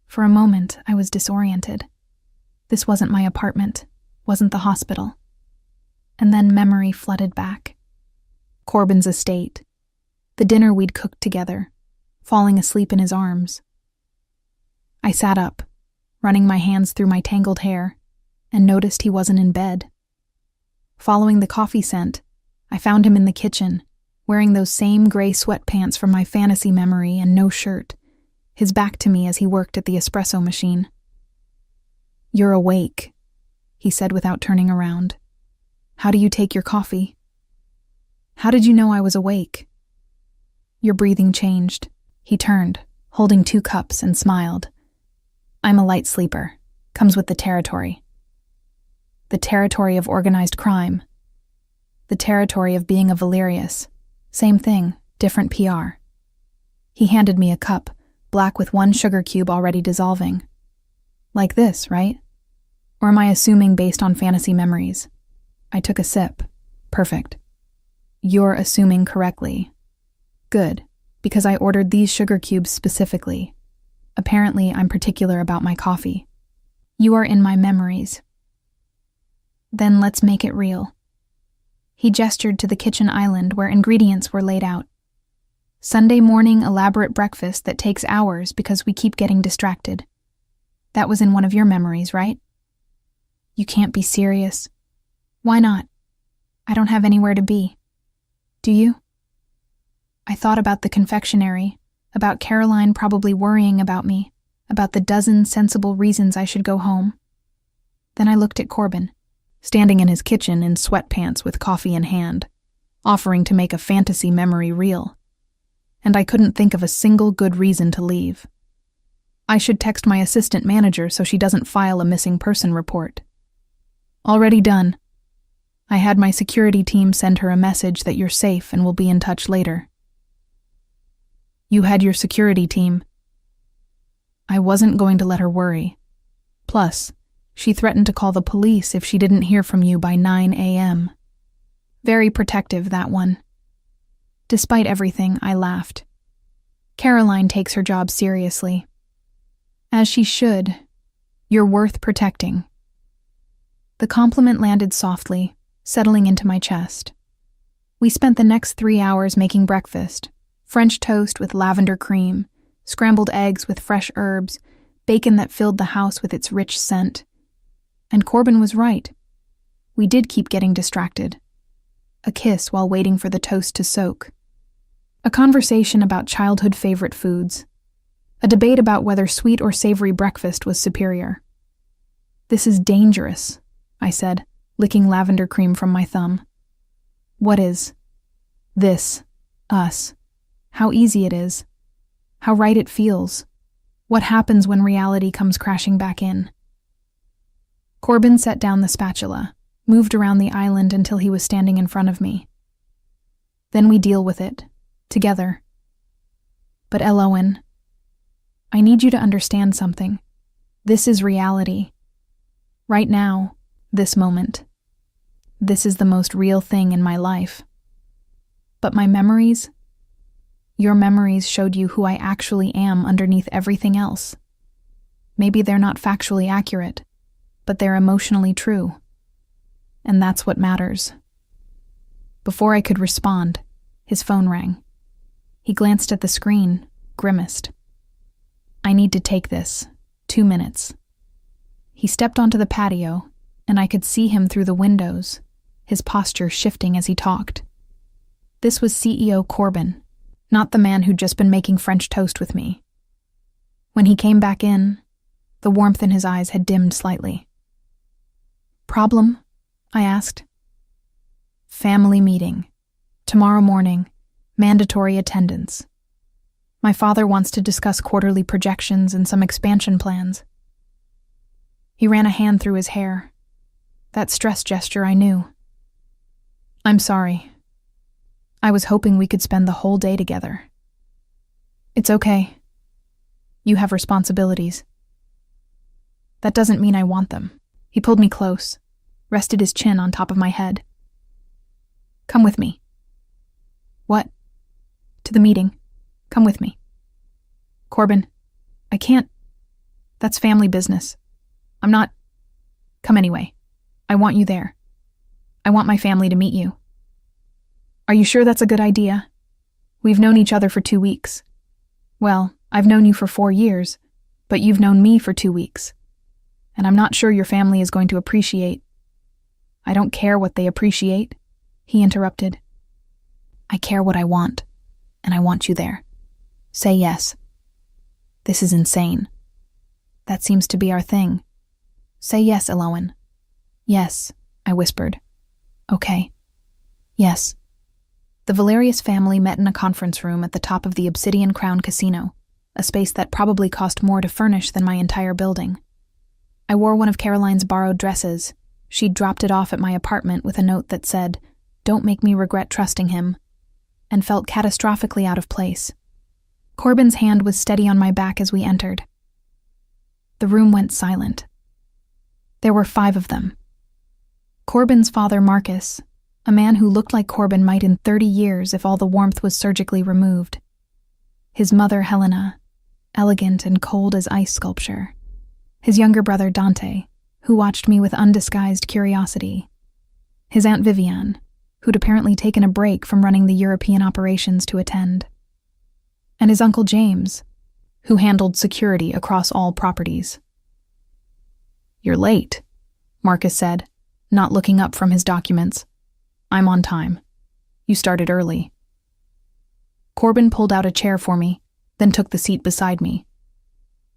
For a moment, I was disoriented. This wasn't my apartment, wasn't the hospital. And then memory flooded back. Corbin's estate, the dinner we'd cooked together, falling asleep in his arms. I sat up, running my hands through my tangled hair, and noticed he wasn't in bed. Following the coffee scent, I found him in the kitchen, wearing those same gray sweatpants from my fantasy memory and no shirt, his back to me as he worked at the espresso machine. You're awake, he said without turning around. How do you take your coffee? How did you know I was awake? Your breathing changed. He turned, holding 2 cups, and smiled. I'm a light sleeper. Comes with the territory. The territory of organized crime. the territory of being a Valerius. Same thing, different PR. He handed me a cup, black with one sugar cube already dissolving. Like this, right? Or am I assuming based on fantasy memories? I took a sip. Perfect. You're assuming correctly. Good, because I ordered these sugar cubes specifically. Apparently, I'm particular about my coffee. You are in my memories. Then let's make it real. He gestured to the kitchen island where ingredients were laid out. Sunday morning elaborate breakfast that takes hours because we keep getting distracted. That was in one of your memories, right? You can't be serious. Why not? I don't have anywhere to be. Do you? I thought about the confectionery, about Caroline probably worrying about me, about the dozen sensible reasons I should go home. Then I looked at Corbin, standing in his kitchen in sweatpants with coffee in hand, offering to make a fantasy memory real. And I couldn't think of a single good reason to leave. I should text my assistant manager so she doesn't file a missing person report. Already done. I had my security team send her a message that you're safe and will be in touch later. You had your security team. I wasn't going to let her worry. Plus, she threatened to call the police if she didn't hear from you by 9 a.m. Very protective, that one. Despite everything, I laughed. Caroline takes her job seriously. As she should. You're worth protecting. The compliment landed softly, settling into my chest. We spent the next 3 hours making breakfast. French toast with lavender cream, scrambled eggs with fresh herbs, bacon that filled the house with its rich scent. And Corbin was right. We did keep getting distracted. A kiss while waiting for the toast to soak. A conversation about childhood favorite foods. A debate about whether sweet or savory breakfast was superior. This is dangerous, I said, licking lavender cream from my thumb. What is? This. Us. How easy it is. How right it feels. What happens when reality comes crashing back in? Corbin set down the spatula, moved around the island until he was standing in front of me. Then we deal with it, together. But Elowen, I need you to understand something. This is reality. Right now, this moment. This is the most real thing in my life. But my memories? Your memories showed you who I actually am underneath everything else. Maybe they're not factually accurate, but they're emotionally true. And that's what matters. Before I could respond, his phone rang. He glanced at the screen, grimaced. I need to take this. 2 minutes. He stepped onto the patio, and I could see him through the windows, his posture shifting as he talked. This was CEO Corbin, not the man who'd just been making French toast with me. When he came back in, the warmth in his eyes had dimmed slightly. Problem? I asked. Family meeting. Tomorrow morning. Mandatory attendance. My father wants to discuss quarterly projections and some expansion plans. He ran a hand through his hair. That stress gesture I knew. I'm sorry. I was hoping we could spend the whole day together. It's okay. You have responsibilities. That doesn't mean I want them. He pulled me close, rested his chin on top of my head. Come with me. What? To the meeting. Come with me. Corbin, I can't. That's family business. I'm not. Come anyway. I want you there. I want my family to meet you. Are you sure that's a good idea? We've known each other for 2 weeks. Well, I've known you for 4 years, but you've known me for 2 weeks. And I'm not sure your family is going to appreciate. I don't care what they appreciate, he interrupted. I care what I want, and I want you there. Say yes. This is insane. That seems to be our thing. Say yes, Elowen. Yes, I whispered. Okay. Yes. The Valerius family met in a conference room at the top of the Obsidian Crown Casino, a space that probably cost more to furnish than my entire building. I wore one of Caroline's borrowed dresses. She'd dropped it off at my apartment with a note that said, "Don't make me regret trusting him," and felt catastrophically out of place. Corbin's hand was steady on my back as we entered. The room went silent. There were 5 of them. Corbin's father, Marcus, a man who looked like Corbin might in 30 years if all the warmth was surgically removed. His mother, Helena, elegant and cold as ice sculpture. His younger brother, Dante, who watched me with undisguised curiosity. His Aunt Viviane, who'd apparently taken a break from running the European operations to attend. And his Uncle James, who handled security across all properties. "You're late," Marcus said, not looking up from his documents. "I'm on time. You started early." Corbin pulled out a chair for me, then took the seat beside me.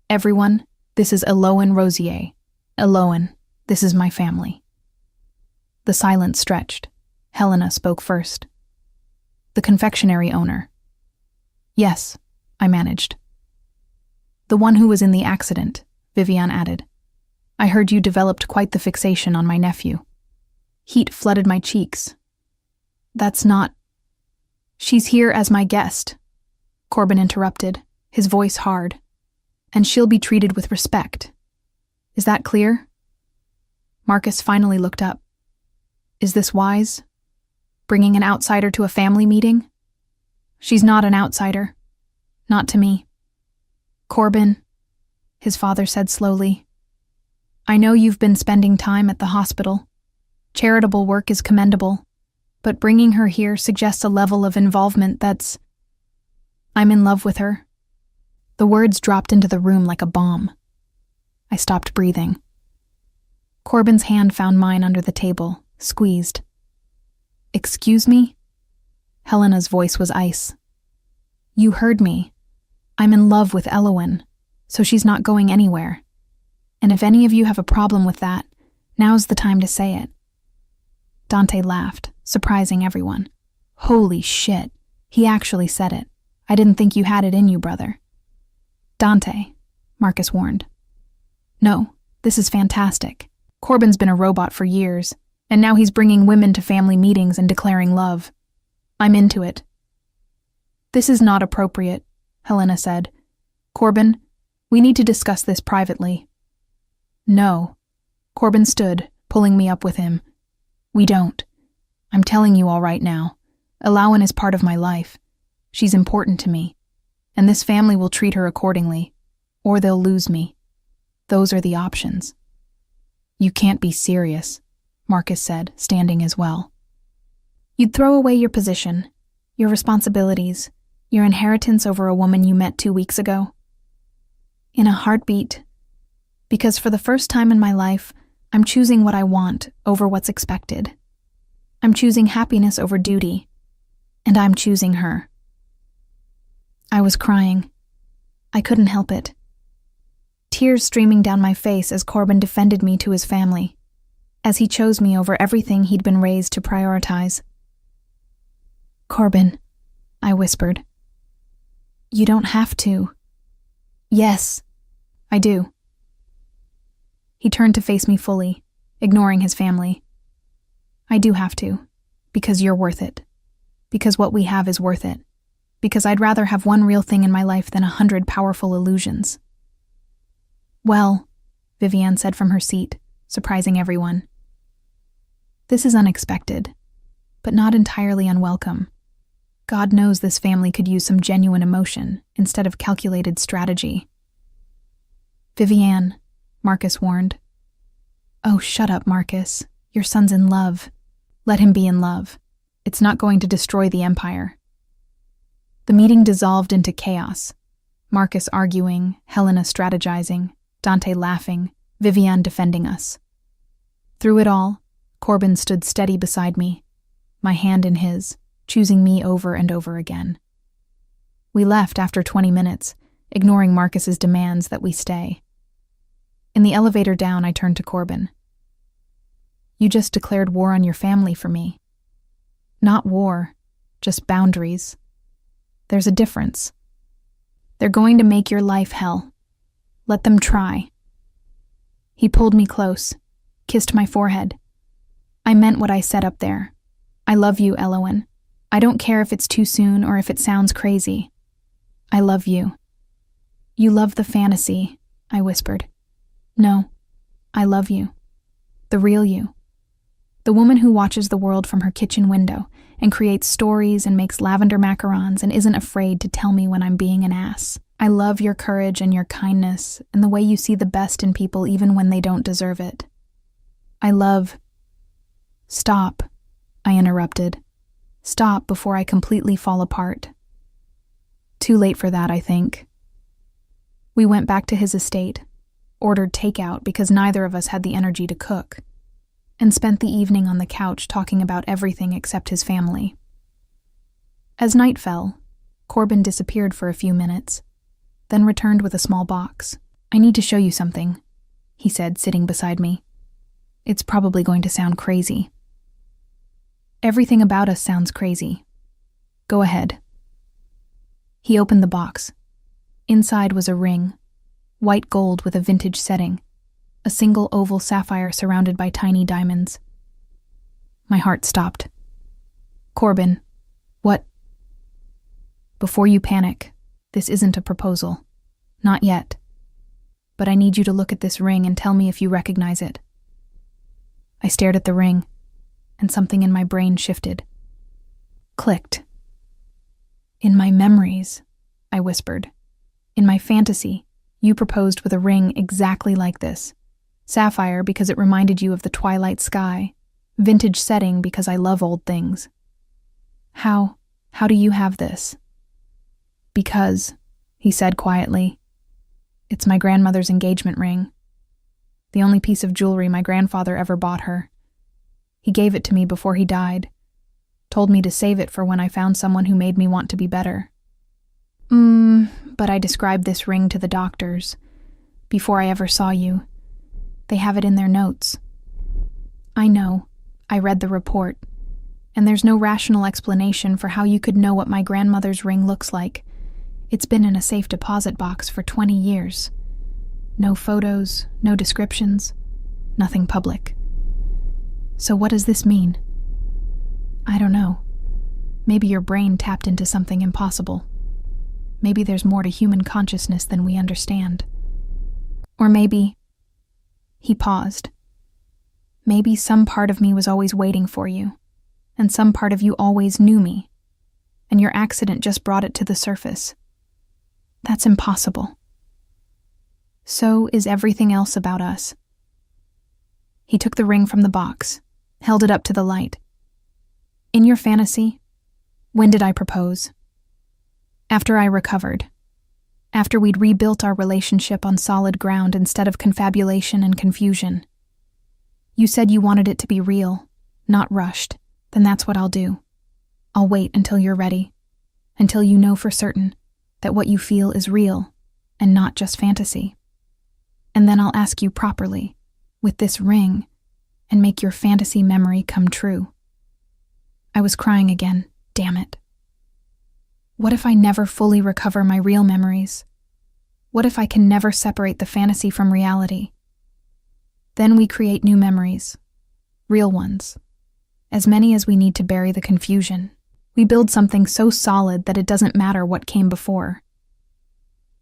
"Everyone, this is Eloane Rosier. Eloane, this is my family." The silence stretched. Helena spoke first. "The confectionery owner." "Yes," I managed. "The one who was in the accident," Viviane added. "I heard you developed quite the fixation on my nephew." Heat flooded my cheeks. "That's not—" "She's here as my guest," Corbin interrupted, his voice hard. "And she'll be treated with respect. Is that clear?" Marcus finally looked up. "Is this wise? Bringing an outsider to a family meeting?" "She's not an outsider. Not to me." "Corbin," his father said slowly, "I know you've been spending time at the hospital. Charitable work is commendable, but bringing her here suggests a level of involvement that's— I'm in love with her." The words dropped into the room like a bomb. I stopped breathing. Corbin's hand found mine under the table, squeezed. "Excuse me?" Helena's voice was ice. "You heard me. I'm in love with Eloane, so she's not going anywhere. And if any of you have a problem with that, now's the time to say it." Dante laughed, surprising everyone. "Holy shit, he actually said it. I didn't think you had it in you, brother." "Dante," Marcus warned. "No, this is fantastic. Corbin's been a robot for years, and now he's bringing women to family meetings and declaring love. I'm into it." "This is not appropriate," Helena said. "Corbin, we need to discuss this privately." "No." Corbin stood, pulling me up with him. "We don't. I'm telling you all right now. Eloane is part of my life. She's important to me. And this family will treat her accordingly. Or they'll lose me. Those are the options." "You can't be serious," Marcus said, standing as well. "You'd throw away your position, your responsibilities, your inheritance over a woman you met 2 weeks ago?" "In a heartbeat. Because for the first time in my life, I'm choosing what I want over what's expected. I'm choosing happiness over duty. And I'm choosing her." I was crying. I couldn't help it. Tears streaming down my face as Corbin defended me to his family, as he chose me over everything he'd been raised to prioritize. "Corbin," I whispered. "You don't have to." "Yes, I do." He turned to face me fully, ignoring his family. "I do have to, because you're worth it. Because what we have is worth it. Because I'd rather have one real thing in my life than 100 powerful illusions." "Well," Viviane said from her seat, surprising everyone. "This is unexpected, but not entirely unwelcome. God knows this family could use some genuine emotion instead of calculated strategy." "Viviane," Marcus warned. "Oh, shut up, Marcus. Your son's in love. Let him be in love. It's not going to destroy the empire." The meeting dissolved into chaos. Marcus arguing, Helena strategizing, Dante laughing, Viviane defending us. Through it all, Corbin stood steady beside me, my hand in his, choosing me over and over again. We left after 20 minutes, ignoring Marcus's demands that we stay. In the elevator down, I turned to Corbin. "You just declared war on your family for me." "Not war, just boundaries. There's a difference. They're going to make your life hell. Let them try." He pulled me close, kissed my forehead. "I meant what I said up there. I love you, Elowen. I don't care if it's too soon or if it sounds crazy. I love you. You love the fantasy, I whispered. No, I love you. The real you. The woman who watches the world from her kitchen window and creates stories and makes lavender macarons and isn't afraid to tell me when I'm being an ass. I love your courage and your kindness and the way you see the best in people even when they don't deserve it. I love... Stop, I interrupted. Stop before I completely fall apart. Too late for that, I think. We went back to his estate, ordered takeout because neither of us had the energy to cook, and spent the evening on the couch talking about everything except his family. As night fell, Corbin disappeared for a few minutes, then returned with a small box. I need to show you something, he said, sitting beside me. It's probably going to sound crazy. Everything about us sounds crazy. Go ahead. He opened the box. Inside was a ring, white gold with a vintage setting, a single oval sapphire surrounded by tiny diamonds. My heart stopped. Corbin, what? Before you panic, this isn't a proposal. Not yet. But I need you to look at this ring and tell me if you recognize it. I stared at the ring, and something in my brain shifted. Clicked. In my memories, I whispered. In my fantasy, you proposed with a ring exactly like this. Sapphire because it reminded you of the twilight sky. Vintage setting because I love old things. How do you have this? Because, he said quietly, it's my grandmother's engagement ring. The only piece of jewelry my grandfather ever bought her. He gave it to me before he died. Told me to save it for when I found someone who made me want to be better. But I described this ring to the doctors. Before I ever saw you. They have it in their notes. I know. I read the report. And there's no rational explanation for how you could know what my grandmother's ring looks like. It's been in a safe deposit box for 20 years. No photos, no descriptions, nothing public. So what does this mean? I don't know. Maybe your brain tapped into something impossible. Maybe there's more to human consciousness than we understand. Or maybe... He paused. Maybe some part of me was always waiting for you, and some part of you always knew me, and your accident just brought it to the surface. That's impossible. So is everything else about us. He took the ring from the box, held it up to the light. In your fantasy, when did I propose? After I recovered. After we'd rebuilt our relationship on solid ground instead of confabulation and confusion. You said you wanted it to be real, not rushed. Then that's what I'll do. I'll wait until you're ready, until you know for certain that what you feel is real and not just fantasy. And then I'll ask you properly, with this ring, and make your fantasy memory come true. I was crying again, damn it. What if I never fully recover my real memories? What if I can never separate the fantasy from reality? Then we create new memories, real ones, as many as we need to bury the confusion. We build something so solid that it doesn't matter what came before.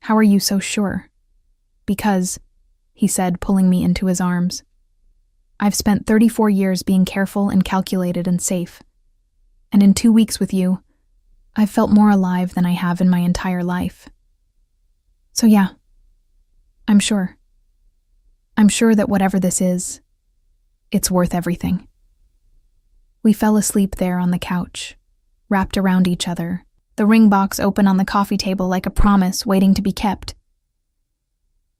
How are you so sure? Because, he said, pulling me into his arms, I've spent 34 years being careful and calculated and safe. And in 2 weeks with you, I've felt more alive than I have in my entire life. So yeah, I'm sure. I'm sure that whatever this is, it's worth everything. We fell asleep there on the couch, wrapped around each other, the ring box open on the coffee table like a promise waiting to be kept.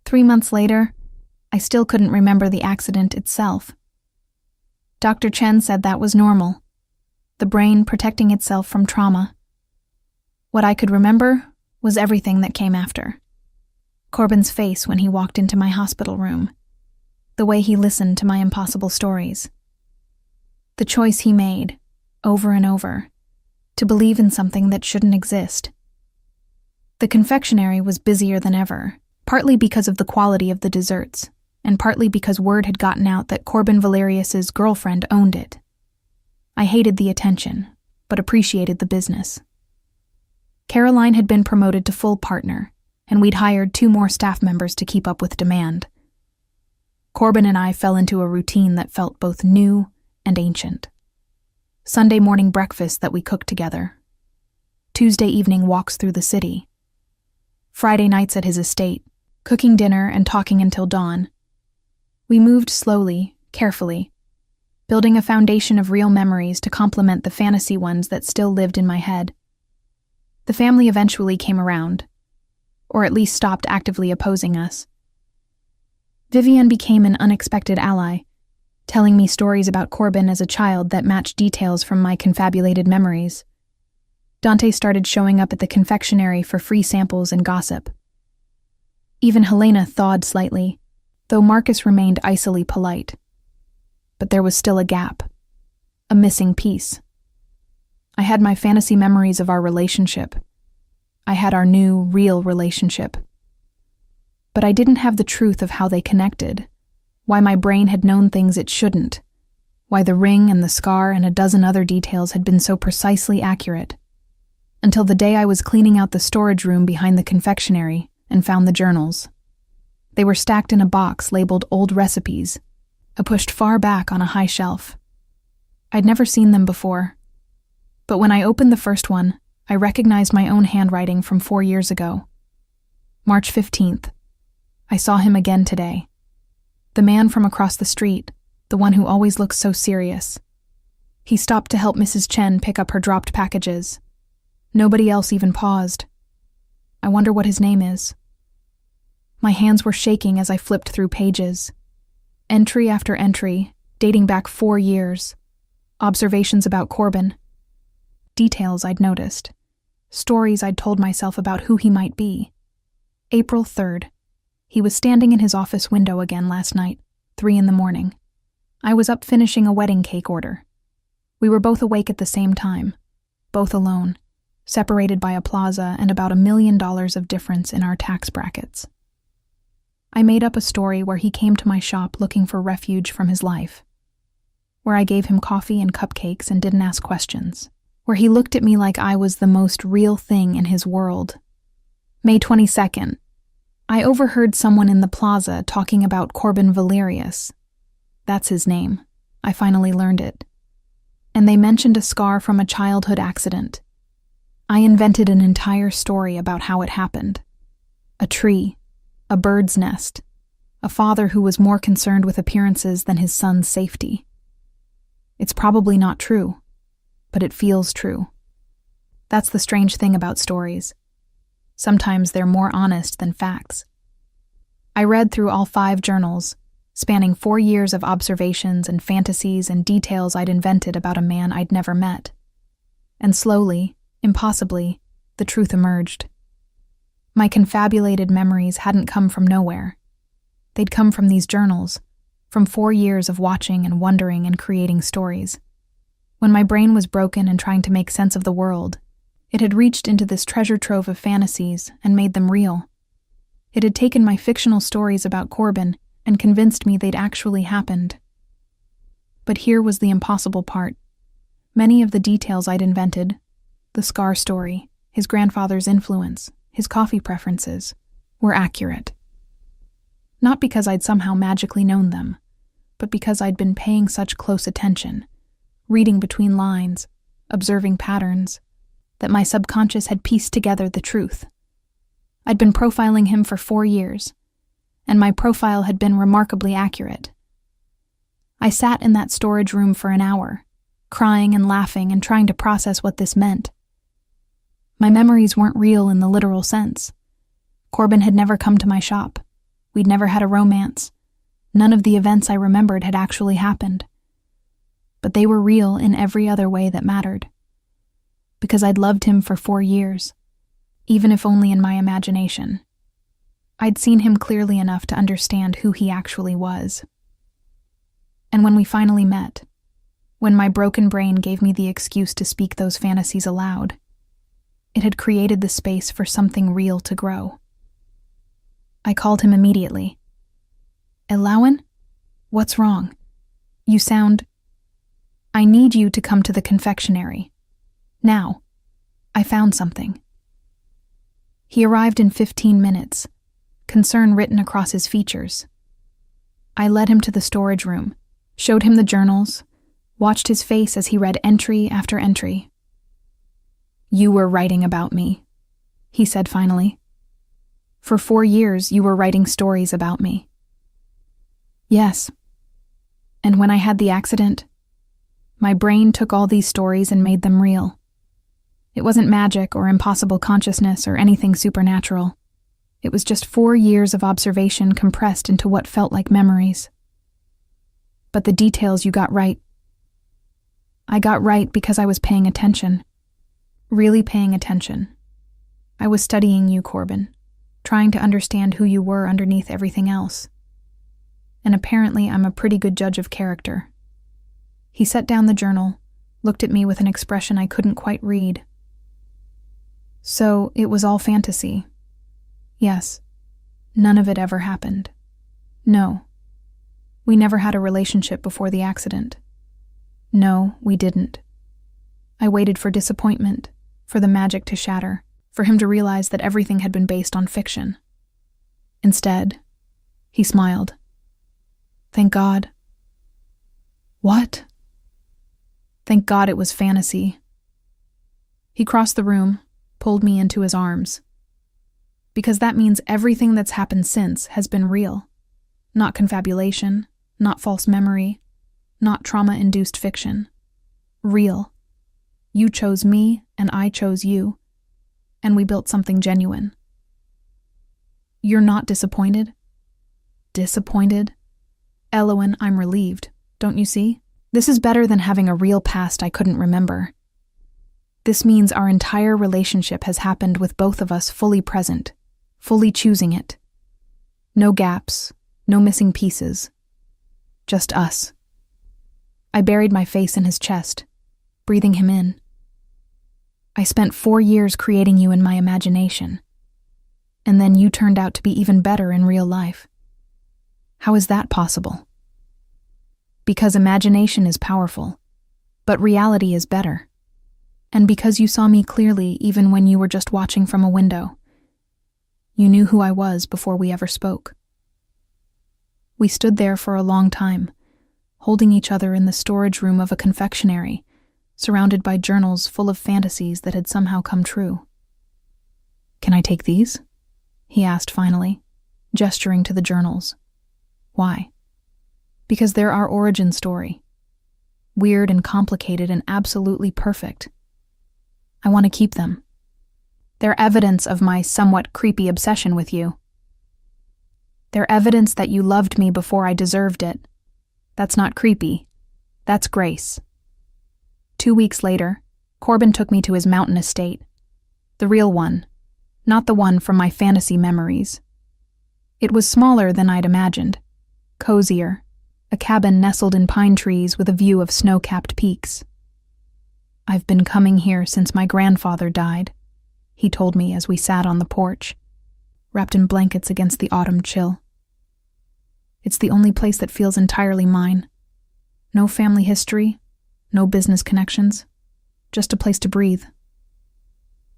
3 months later, I still couldn't remember the accident itself. Dr. Chen said that was normal, the brain protecting itself from trauma. What I could remember was everything that came after. Corbin's face when he walked into my hospital room, the way he listened to my impossible stories. The choice he made, over and over, to believe in something that shouldn't exist. The confectionery was busier than ever, partly because of the quality of the desserts, and partly because word had gotten out that Corbin Valerius's girlfriend owned it. I hated the attention, but appreciated the business. Caroline had been promoted to full partner, and we'd hired 2 more staff members to keep up with demand. Corbin and I fell into a routine that felt both new and ancient. Sunday morning breakfast that we cooked together. Tuesday evening walks through the city. Friday nights at his estate, cooking dinner and talking until dawn. We moved slowly, carefully, building a foundation of real memories to complement the fantasy ones that still lived in my head. The family eventually came around, or at least stopped actively opposing us. Vivian became an unexpected ally, telling me stories about Corbin as a child that matched details from my confabulated memories. Dante started showing up at the confectionery for free samples and gossip. Even Helena thawed slightly, though Marcus remained icily polite. But there was still a gap, a missing piece. I had my fantasy memories of our relationship. I had our new, real relationship. But I didn't have the truth of how they connected, why my brain had known things it shouldn't, why the ring and the scar and a dozen other details had been so precisely accurate. Until the day I was cleaning out the storage room behind the confectionery and found the journals. They were stacked in a box labeled Old Recipes, pushed far back on a high shelf. I'd never seen them before, but when I opened the first one, I recognized my own handwriting from 4 years ago. March 15th. I saw him again today. The man from across the street, the one who always looks so serious. He stopped to help Mrs. Chen pick up her dropped packages. Nobody else even paused. I wonder what his name is. My hands were shaking as I flipped through pages. Entry after entry, dating back 4 years. Observations about Corbin. Details I'd noticed. Stories I'd told myself about who he might be. April 3rd. He was standing in his office window again last night, 3 a.m. I was up finishing a wedding cake order. We were both awake at the same time, both alone, separated by a plaza and about $1 million of difference in our tax brackets. I made up a story where he came to my shop looking for refuge from his life, where I gave him coffee and cupcakes and didn't ask questions, where he looked at me like I was the most real thing in his world. May 22nd. I overheard someone in the plaza talking about Corbin Valerius. That's his name. I finally learned it. And they mentioned a scar from a childhood accident. I invented an entire story about how it happened. A tree, a bird's nest, a father who was more concerned with appearances than his son's safety. It's probably not true, but it feels true. That's the strange thing about stories. Sometimes they're more honest than facts. I read through all 5 journals, spanning 4 years of observations and fantasies and details I'd invented about a man I'd never met. And slowly, impossibly, the truth emerged. My confabulated memories hadn't come from nowhere. They'd come from these journals, from 4 years of watching and wondering and creating stories. When my brain was broken and trying to make sense of the world, it had reached into this treasure trove of fantasies and made them real. It had taken my fictional stories about Corbin and convinced me they'd actually happened. But here was the impossible part. Many of the details I'd invented, the scar story, his grandfather's influence, his coffee preferences, were accurate. Not because I'd somehow magically known them, but because I'd been paying such close attention, reading between lines, observing patterns, that my subconscious had pieced together the truth. I'd been profiling him for 4 years, and my profile had been remarkably accurate. I sat in that storage room for an hour, crying and laughing and trying to process what this meant. My memories weren't real in the literal sense. Corbin had never come to my shop. We'd never had a romance. None of the events I remembered had actually happened. But they were real in every other way that mattered. Because I'd loved him for 4 years, even if only in my imagination. I'd seen him clearly enough to understand who he actually was. And when we finally met, when my broken brain gave me the excuse to speak those fantasies aloud, it had created the space for something real to grow. I called him immediately. "Elawan? What's wrong? You sound..." I need you to come to the confectionery. Now. I found something." He arrived in 15 minutes, concern written across his features. I led him to the storage room, showed him the journals, watched his face as he read entry after entry. "You were writing about me," he said finally. "For 4 years, you were writing stories about me." "Yes. And when I had the accident, my brain took all these stories and made them real. It wasn't magic or impossible consciousness or anything supernatural. It was just 4 years of observation compressed into what felt like memories. But the details you got right. I got right because I was paying attention. Really paying attention. I was studying you, Corbin, trying to understand who you were underneath everything else. And apparently I'm a pretty good judge of character." He set down the journal, looked at me with an expression I couldn't quite read. "So it was all fantasy?" "Yes. None of it ever happened. No. We never had a relationship before the accident. No, we didn't. I waited for disappointment, for the magic to shatter, for him to realize that everything had been based on fiction. Instead, he smiled. Thank God." "What?" "Thank God it was fantasy." He crossed the room, pulled me into his arms. "Because that means everything that's happened since has been real. Not confabulation, not false memory, not trauma-induced fiction. Real. You chose me, and I chose you, and we built something genuine." "You're not disappointed?" "Disappointed? Elowen, I'm relieved. Don't you see? This is better than having a real past I couldn't remember. This means our entire relationship has happened with both of us fully present, fully choosing it. No gaps, no missing pieces. Just us." I buried my face in his chest, breathing him in. "I spent 4 years creating you in my imagination. And then you turned out to be even better in real life. How is that possible?" "Because imagination is powerful, but reality is better. And because you saw me clearly even when you were just watching from a window. You knew who I was before we ever spoke." We stood there for a long time, holding each other in the storage room of a confectionery, surrounded by journals full of fantasies that had somehow come true. "Can I take these?" he asked finally, gesturing to the journals. "Why?" "Because they're our origin story. Weird and complicated and absolutely perfect. I want to keep them. They're evidence of my somewhat creepy obsession with you. They're evidence that you loved me before I deserved it. That's not creepy. That's grace." 2 weeks later, Corbin took me to his mountain estate. The real one, not the one from my fantasy memories. It was smaller than I'd imagined, cozier, a cabin nestled in pine trees with a view of snow-capped peaks. "I've been coming here since my grandfather died," he told me as we sat on the porch, wrapped in blankets against the autumn chill. "It's the only place that feels entirely mine. No family history, no business connections, just a place to breathe.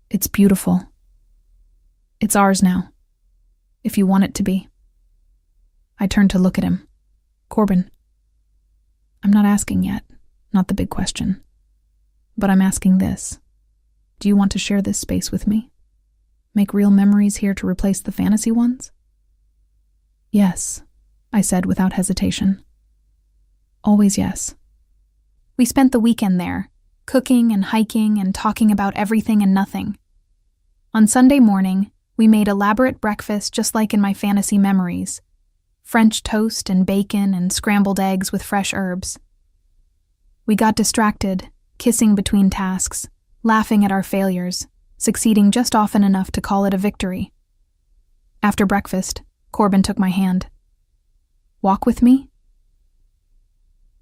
It's beautiful. It's ours now, if you want it to be." I turned to look at him. "Corbin, I'm not asking yet, not the big question. But I'm asking this. Do you want to share this space with me? Make real memories here to replace the fantasy ones?" "Yes," I said without hesitation. "Always yes." We spent the weekend there, cooking and hiking and talking about everything and nothing. On Sunday morning, we made elaborate breakfast just like in my fantasy memories. French toast and bacon and scrambled eggs with fresh herbs. We got distracted, kissing between tasks, laughing at our failures, succeeding just often enough to call it a victory. After breakfast, Corbin took my hand. "Walk with me?"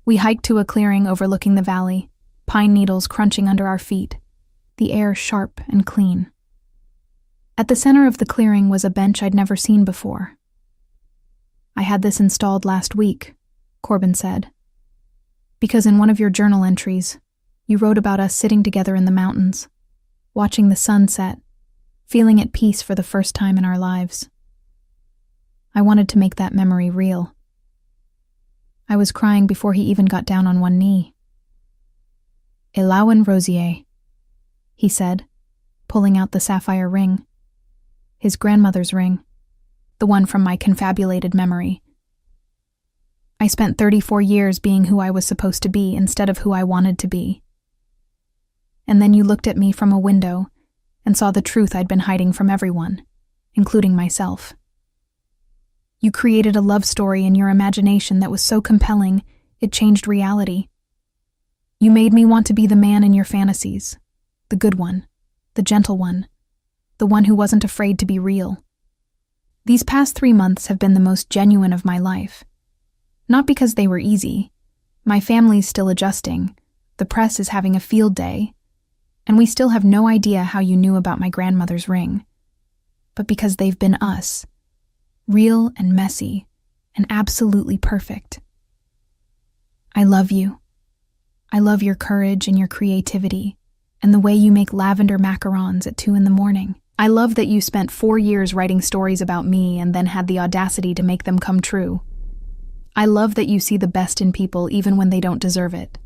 We hiked to a clearing overlooking the valley, pine needles crunching under our feet, the air sharp and clean. At the center of the clearing was a bench I'd never seen before. "I had this installed last week," Corbin said. Because in one of your journal entries, you wrote about us sitting together in the mountains, watching the sun set, feeling at peace for the first time in our lives. I wanted to make that memory real. I was crying before he even got down on one knee. "Elawan Rosier," he said, pulling out the sapphire ring. His grandmother's ring, the one from my confabulated memory. I spent 34 years being who I was supposed to be instead of who I wanted to be. And then you looked at me from a window and saw the truth I'd been hiding from everyone, including myself. You created a love story in your imagination that was so compelling, it changed reality. You made me want to be the man in your fantasies, the good one, the gentle one, the one who wasn't afraid to be real. These past 3 months have been the most genuine of my life. Not because they were easy. My family's still adjusting, the press is having a field day, and we still have no idea how you knew about my grandmother's ring. But because they've been us. Real and messy, and absolutely perfect. I love you. I love your courage and your creativity, and the way you make lavender macarons at 2 a.m. I love that you spent 4 years writing stories about me and then had the audacity to make them come true. I love that you see the best in people even when they don't deserve it.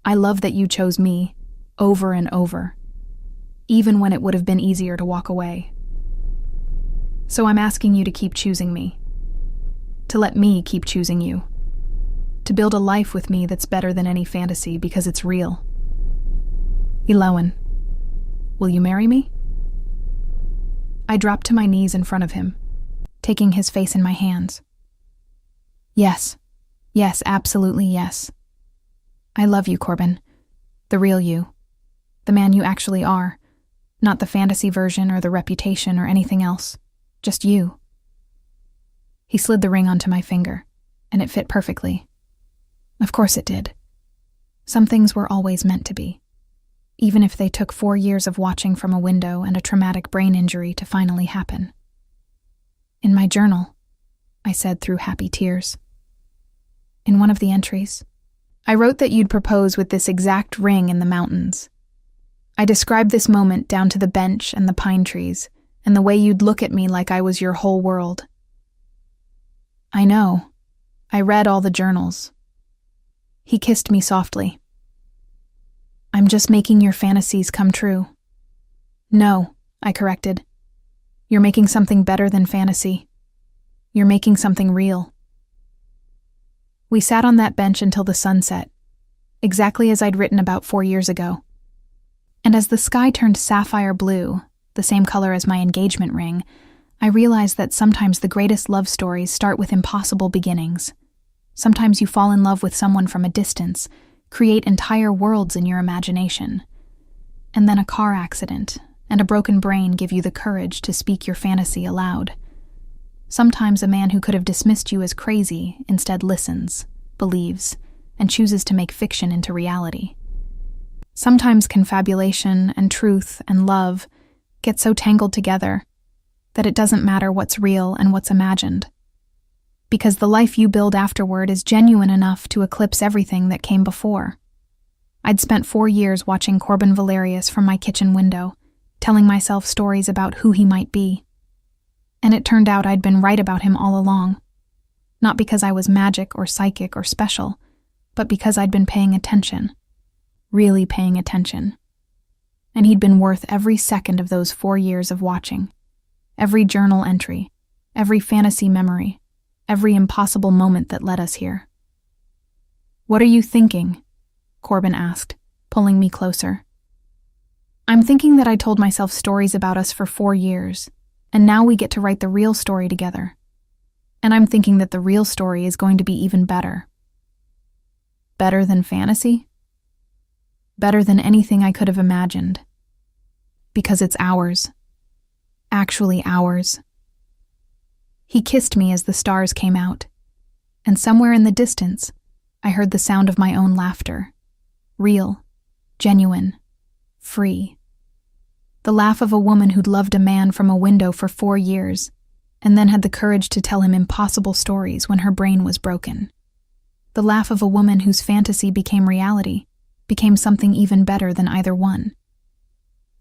I love that you chose me, over and over, even when it would have been easier to walk away. So I'm asking you to keep choosing me. To let me keep choosing you. To build a life with me that's better than any fantasy because it's real. Elawan, will you marry me? I dropped to my knees in front of him, taking his face in my hands. Yes. Yes, absolutely yes. I love you, Corbin. The real you. The man you actually are. Not the fantasy version or the reputation or anything else. Just you. He slid the ring onto my finger, and it fit perfectly. Of course it did. Some things were always meant to be, even if they took 4 years of watching from a window and a traumatic brain injury to finally happen. In my journal, I said through happy tears. In one of the entries, I wrote that you'd propose with this exact ring in the mountains. I described this moment down to the bench and the pine trees, and the way you'd look at me like I was your whole world. I know. I read all the journals. He kissed me softly. I'm just making your fantasies come true. No, I corrected. You're making something better than fantasy. You're making something real. We sat on that bench until the sun set, exactly as I'd written about 4 years ago. And as the sky turned sapphire blue, the same color as my engagement ring, I realized that sometimes the greatest love stories start with impossible beginnings. Sometimes you fall in love with someone from a distance, create entire worlds in your imagination. And then a car accident and a broken brain give you the courage to speak your fantasy aloud. Sometimes a man who could have dismissed you as crazy instead listens, believes, and chooses to make fiction into reality. Sometimes confabulation and truth and love get so tangled together that it doesn't matter what's real and what's imagined. Because the life you build afterward is genuine enough to eclipse everything that came before. I'd spent 4 years watching Corbin Valerius from my kitchen window, telling myself stories about who he might be. And it turned out I'd been right about him all along. Not because I was magic or psychic or special, but because I'd been paying attention. Really paying attention. And he'd been worth every second of those 4 years of watching. Every journal entry, every fantasy memory, every impossible moment that led us here. What are you thinking? Corbin asked, pulling me closer. I'm thinking that I told myself stories about us for 4 years, and now we get to write the real story together. And I'm thinking that the real story is going to be even better. Better than fantasy? Better than anything I could have imagined. Because it's ours. Actually ours. He kissed me as the stars came out, and somewhere in the distance, I heard the sound of my own laughter. Real, genuine, free. The laugh of a woman who'd loved a man from a window for 4 years, and then had the courage to tell him impossible stories when her brain was broken. The laugh of a woman whose fantasy became reality, became something even better than either one.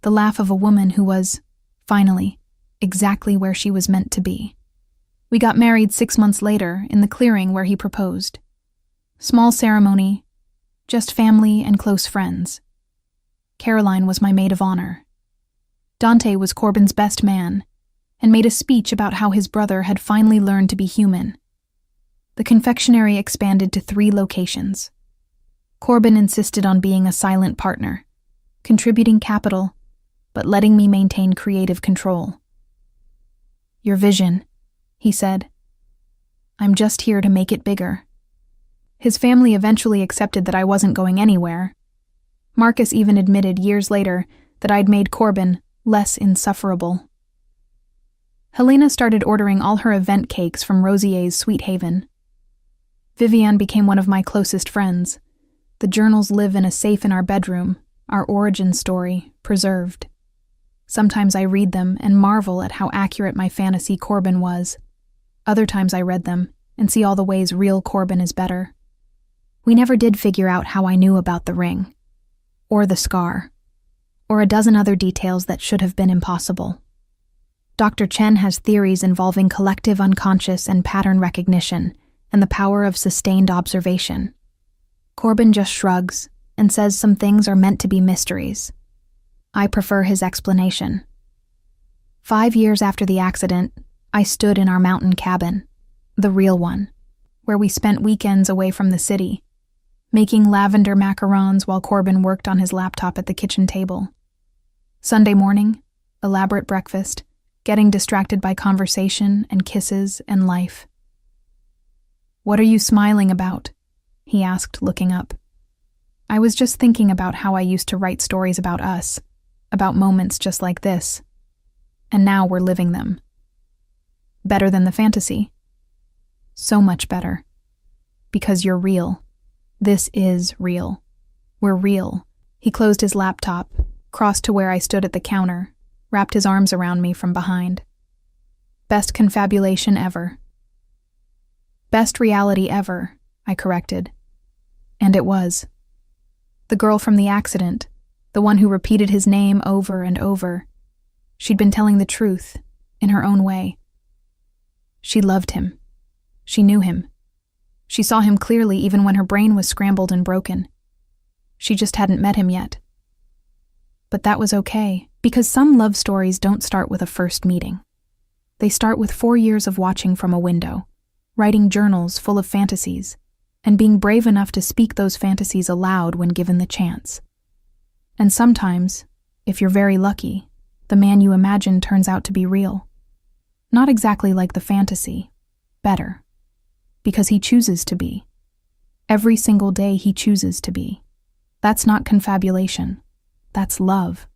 The laugh of a woman who was, finally, exactly where she was meant to be. We got married 6 months later in the clearing where he proposed. Small ceremony, just family and close friends. Caroline was my maid of honor. Dante was Corbin's best man, and made a speech about how his brother had finally learned to be human. The confectionery expanded to 3 locations. Corbin insisted on being a silent partner, contributing capital, but letting me maintain creative control. "Your vision," he said. "I'm just here to make it bigger." His family eventually accepted that I wasn't going anywhere. Marcus even admitted years later that I'd made Corbin less insufferable. Helena started ordering all her event cakes from Rosier's Sweet Haven. Viviane became one of my closest friends. The journals live in a safe in our bedroom, our origin story, preserved. Sometimes I read them and marvel at how accurate my fantasy Corbin was. Other times I read them and see all the ways real Corbin is better. We never did figure out how I knew about the ring, or the scar, or a dozen other details that should have been impossible. Dr. Chen has theories involving collective unconscious and pattern recognition and the power of sustained observation. Corbin just shrugs and says some things are meant to be mysteries. I prefer his explanation. 5 years after the accident, I stood in our mountain cabin, the real one, where we spent weekends away from the city, making lavender macarons while Corbin worked on his laptop at the kitchen table. Sunday morning, elaborate breakfast, getting distracted by conversation and kisses and life. "What are you smiling about?" he asked, looking up. I was just thinking about how I used to write stories about us, about moments just like this. And now we're living them. Better than the fantasy. So much better. Because you're real. This is real. We're real. He closed his laptop, crossed to where I stood at the counter, wrapped his arms around me from behind. Best confabulation ever. Best reality ever, I corrected. And it was. The girl from the accident, the one who repeated his name over and over. She'd been telling the truth, in her own way. She loved him. She knew him. She saw him clearly even when her brain was scrambled and broken. She just hadn't met him yet. But that was okay, because some love stories don't start with a first meeting. They start with 4 years of watching from a window, writing journals full of fantasies, and being brave enough to speak those fantasies aloud when given the chance. And sometimes, if you're very lucky, the man you imagine turns out to be real. Not exactly like the fantasy, better. Because he chooses to be. Every single day he chooses to be. That's not confabulation. That's love.